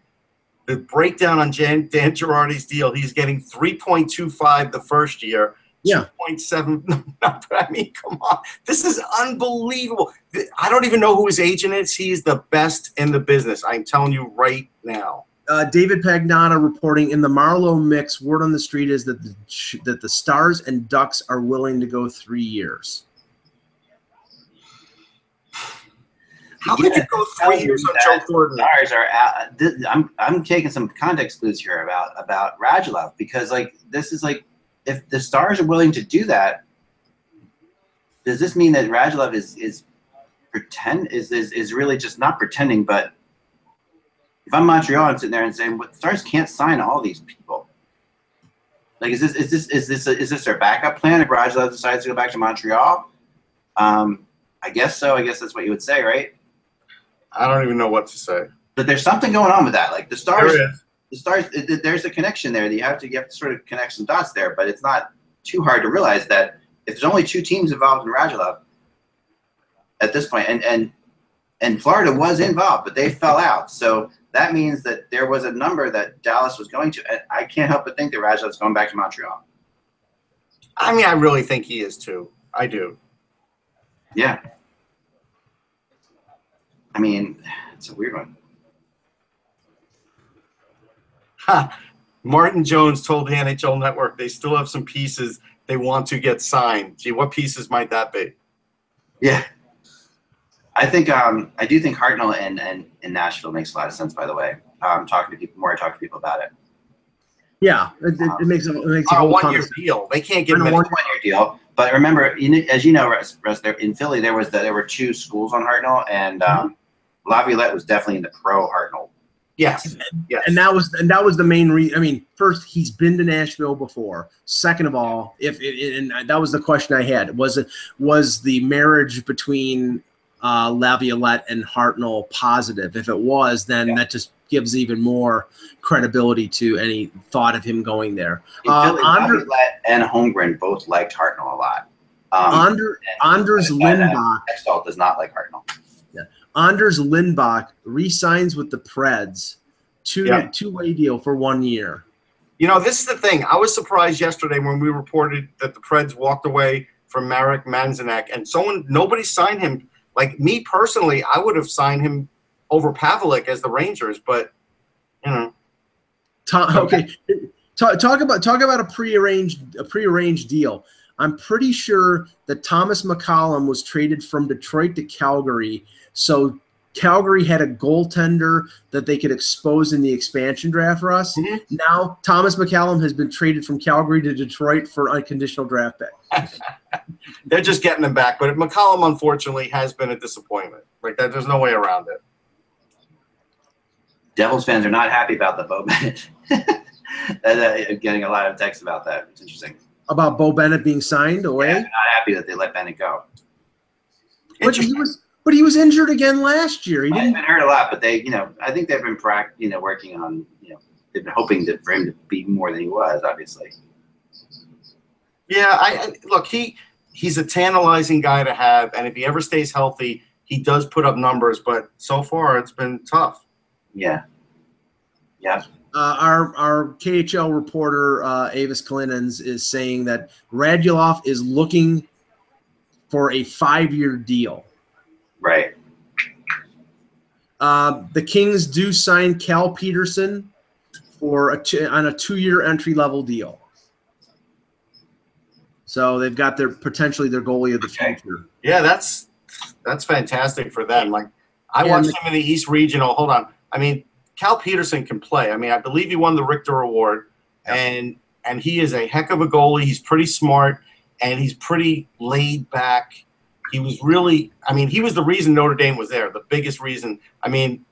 The breakdown on Dan Girardi's deal, he's getting 3.25 the first year. Yeah. 2.7. I mean, come on. This is unbelievable. I don't even know who his agent is. He's the best in the business. I'm telling you right now. David Pagnotta reporting in the Marleau mix, word on the street is that the Stars and Ducks are willing to go 3 years. How could you go 3 years on Joe Thornton? Stars are I'm taking some context clues here about Radulov, because like this is like, if the Stars are willing to do that, does this mean that Radulov is really just not pretending? But if I'm Montreal, I'm sitting there and saying, "Well, the Stars can't sign all these people." Like, is this their backup plan if Radulov decides to go back to Montreal? I guess so. I guess that's what you would say, right? I don't even know what to say. But there's something going on with that. Like the Stars, there's a connection there that you have to sort of connect some dots there. But it's not too hard to realize that if there's only 2 teams involved in Radulov at this point, and Florida was involved, but they fell out. So that means that there was a number that Dallas was going to. And I can't help but think that Radulov's going back to Montreal. I mean, I really think he is too. I do. Yeah. I mean, it's a weird one. Martin Jones told the NHL Network they still have some pieces they want to get signed. Gee, what pieces might that be? Yeah. I think I do think Hartnell in Nashville makes a lot of sense, by the way. Talking to people, the more I talk to people about it. Yeah, it makes a whole one-year deal. They can't get a one-year deal. But remember, as you know, Russ, there, in Philly, there were 2 schools on Hartnell, and Laviolette was definitely in the pro Hartnell. Yes. Yes. And that was the main reason. I mean, first, he's been to Nashville before. Second of all, and that was the question I had. Was the marriage between Laviolette and Hartnell positive? If it was, then that just gives even more credibility to any thought of him going there. Laviolette and Holmgren both liked Hartnell a lot. Anders Lindbach. Extall does not like Hartnell. Yeah. Anders Lindbach re-signs with the Preds, two-way deal for 1 year. You know, this is the thing. I was surprised yesterday when we reported that the Preds walked away from Marek Manzanek, and nobody signed him. Like me personally, I would have signed him over Pavelec as the Rangers, but you know. Okay, talk about a prearranged deal. I'm pretty sure that Thomas McCollum was traded from Detroit to Calgary, so Calgary had a goaltender that they could expose in the expansion draft, Russ. Mm-hmm. Now Thomas McCollum has been traded from Calgary to Detroit for unconditional draft pick. They're just getting him back, but McCollum unfortunately has been a disappointment. Like that, there's no way around it. Devils fans are not happy about the Bo Bennett. Getting a lot of texts about that. It's interesting. About Bo Bennett being signed away? Yeah, they're not happy that they let Bennett go. But he was injured again last year. He's been hurt a lot, but I think they've been working on, they've been hoping for him to be more than he was, obviously. Yeah, look, he's a tantalizing guy to have, and if he ever stays healthy, he does put up numbers, but so far it's been tough. Yeah. Yeah. Our KHL reporter, Avis Kalinins, is saying that Radulov is looking for a 5-year deal. Right. The Kings do sign Cal Peterson on a 2-year entry-level deal. So they've got potentially their goalie of the future. Yeah, that's fantastic for them. Like I watched him in the East Regional. Hold on. I mean, Cal Peterson can play. I mean, I believe he won the Richter Award, and he is a heck of a goalie. He's pretty smart, and he's pretty laid back. He was really – I mean, he was the reason Notre Dame was there, the biggest reason. I mean,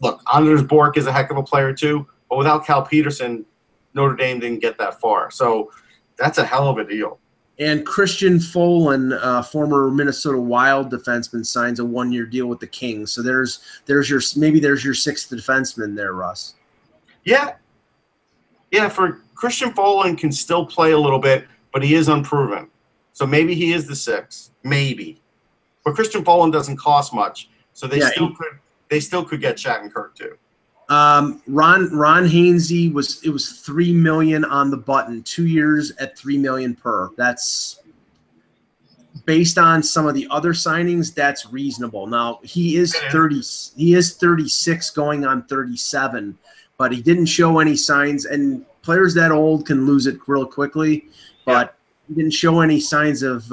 look, Anders Bork is a heck of a player too, but without Cal Peterson, Notre Dame didn't get that far. So that's a hell of a deal. And Christian Folan, former Minnesota Wild defenseman, signs a 1-year deal with the Kings. So there's your 6th defenseman there, Russ. Yeah. Yeah, for Christian Folan can still play a little bit, but he is unproven. So maybe he is the 6th. Maybe. But Christian Folan doesn't cost much. So they still could get Shattenkirk too. Ron Hainsey it was $3 million on the button, 2 years at $3 million per. That's based on some of the other signings. That's reasonable. Now he is 30. He is 36, going on 37, but he didn't show any signs. And players that old can lose it real quickly, but he didn't show any signs of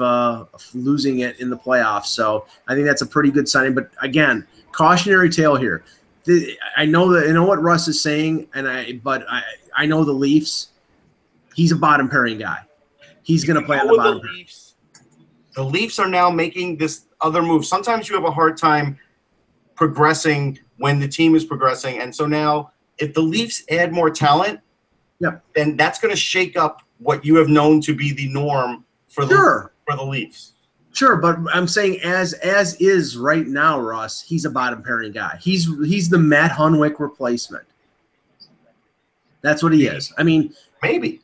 losing it in the playoffs. So I think that's a pretty good signing. But again, cautionary tale here. I know what Russ is saying, but I know the Leafs. He's a bottom pairing guy. He's going to play on the bottom. The Leafs are now making this other move. Sometimes you have a hard time progressing when the team is progressing, and so now if the Leafs add more talent, then that's going to shake up what you have known to be the norm for the Leafs. Sure, but I'm saying as is right now, Russ, he's a bottom pairing guy. He's the Matt Hunwick replacement. That's what he is. I mean, maybe.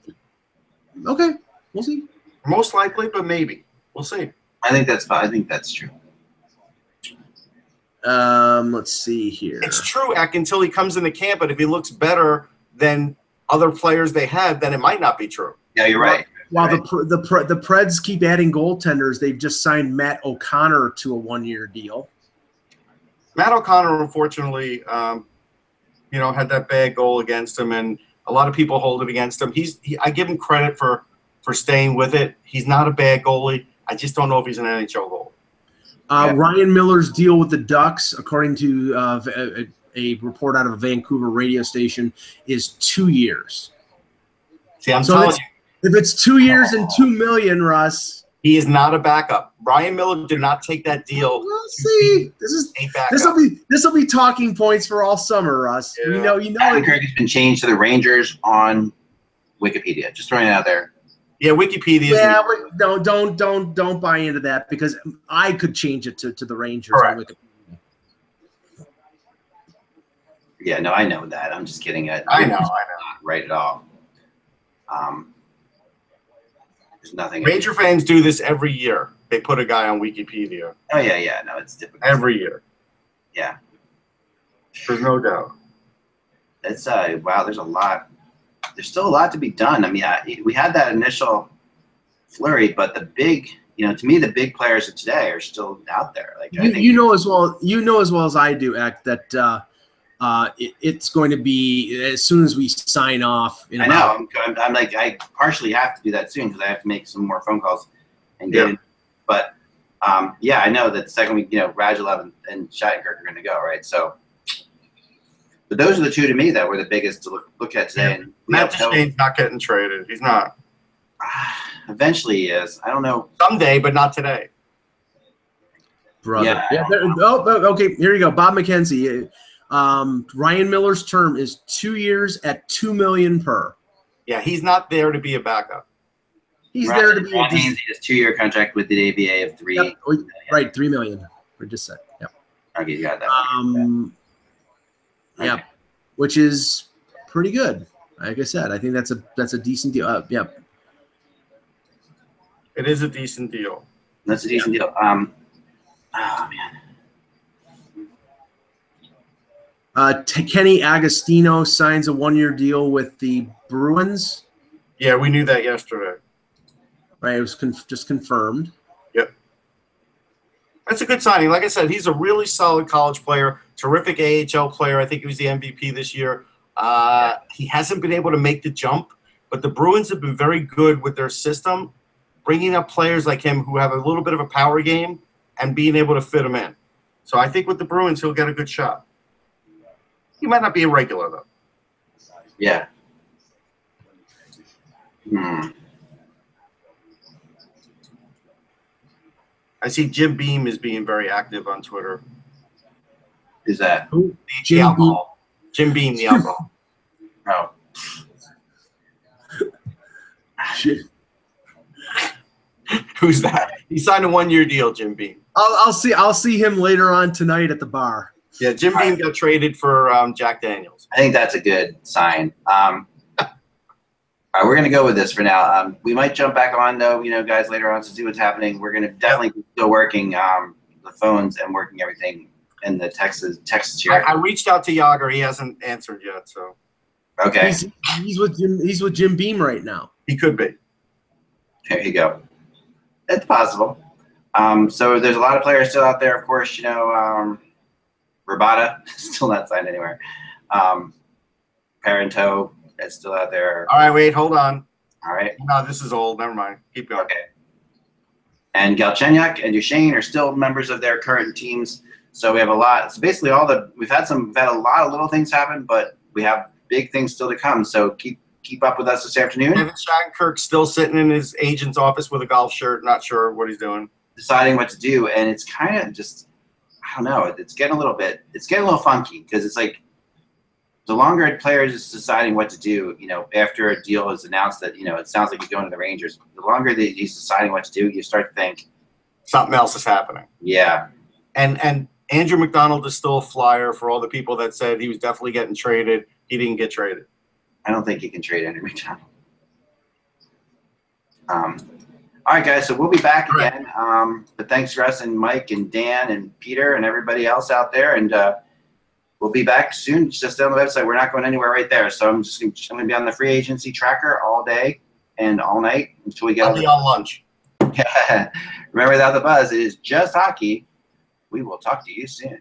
Okay, we'll see. Most likely, but maybe. We'll see. I think that's fine. I think that's true. Let's see here. It's true, Eck, until he comes into camp, but if he looks better than other players they had, then it might not be true. Yeah, you're right. While the Preds keep adding goaltenders, they've just signed Matt O'Connor to a 1-year deal. Matt O'Connor, unfortunately, had that bad goal against him, and a lot of people hold it against him. I give him credit for staying with it. He's not a bad goalie. I just don't know if he's an NHL goalie. Ryan Miller's deal with the Ducks, according to a report out of a Vancouver radio station, is 2 years. See, I'm telling you. If it's 2 years and $2 million, Russ, he is not a backup. Ryan Miller did not take that deal. We'll see. This will be talking points for all summer, Russ. Yeah. Shattenkirk has been changed to the Rangers on Wikipedia. Just throwing it out there. Yeah, Wikipedia. Yeah, don't buy into that, because I could change it to the Rangers on Wikipedia. Yeah, no, I know that. I'm just kidding. I know. Not right at all. There's nothing. Ranger fans do this every year. They put a guy on Wikipedia. Oh yeah. No, it's typical. Every year. Yeah. There's no doubt. It's wow. There's a lot. There's still a lot to be done. I mean, we had that initial flurry, but the big, to me, the big players of today are still out there. Like you know as well as I do, Eck, that it's going to be as soon as we sign off. I know. I'm like, I partially have to do that soon because I have to make some more phone calls and get in. But I know that the second week, Radulov and Shattenkirk are going to go, right? So. But those are the two to me that were the biggest to look at today. And Matt Duchene's not getting traded. He's not. Eventually he is. I don't know. Someday, but not today. Brother. Okay, here you go. Bob McKenzie. Ryan Miller's term is 2 years at $2 million per. Yeah, he's not there to be a backup. He's there to be a his 2-year contract with the ABA of $3 million. Right, $3 million. We just said. Yep. Okay, you got that. Yeah, which is pretty good. Like I said, I think that's a decent deal. It is a decent deal. That's a decent deal. Oh man. Kenny Agostino signs a 1-year deal with the Bruins. Yeah, we knew that yesterday. Right, it was just confirmed. Yep. That's a good signing. Like I said, he's a really solid college player, terrific AHL player. I think he was the MVP this year. He hasn't been able to make the jump, but the Bruins have been very good with their system, bringing up players like him who have a little bit of a power game and being able to fit them in. So I think with the Bruins, he'll get a good shot. He might not be a regular, though. Yeah. I see Jim Beam is being very active on Twitter. Who's that? The alcohol. Jim Beam, the alcohol. Oh. Shit. Who's that? He signed a 1-year deal, Jim Beam. I'll see him later on tonight at the bar. Yeah, Jim Beam got traded for Jack Daniels. I think that's a good sign. All right, we're going to go with this for now. We might jump back on, though, guys, later on to see what's happening. We're going to definitely be still working the phones and working everything in the text chair. I reached out to Jagr. He hasn't answered yet. So Okay. He's with Jim Beam right now. he could be. There you go. It's possible. So there's a lot of players still out there. Of course, Rabada still not signed anywhere. Parento is still out there. All right, wait, hold on. All right. No, this is old. Never mind. Keep going. Okay. And Galchenyuk and Duchene are still members of their current teams. So we have a lot. So basically, we've had a lot of little things happen, but we have big things still to come. So keep up with us this afternoon. Kevin Shattenkirk still sitting in his agent's office with a golf shirt, not sure what he's doing. Deciding what to do, and it's kind of just, I don't know. It's getting a little funky because it's like the longer a player is deciding what to do, after a deal is announced that it sounds like he's going to the Rangers. The longer that he's deciding what to do, you start to think Something else is happening. Yeah. And Andrew McDonald is still a flyer for all the people that said he was definitely getting traded. He didn't get traded. I don't think he can trade Andrew McDonald. All right, guys, so we'll be back again. But thanks for us and Mike and Dan and Peter and everybody else out there. And we'll be back soon. Just on the website. We're not going anywhere right there. So I'm going to be on the free agency tracker all day and all night until we get I'll be on lunch. Remember that the buzz is just hockey. We will talk to you soon.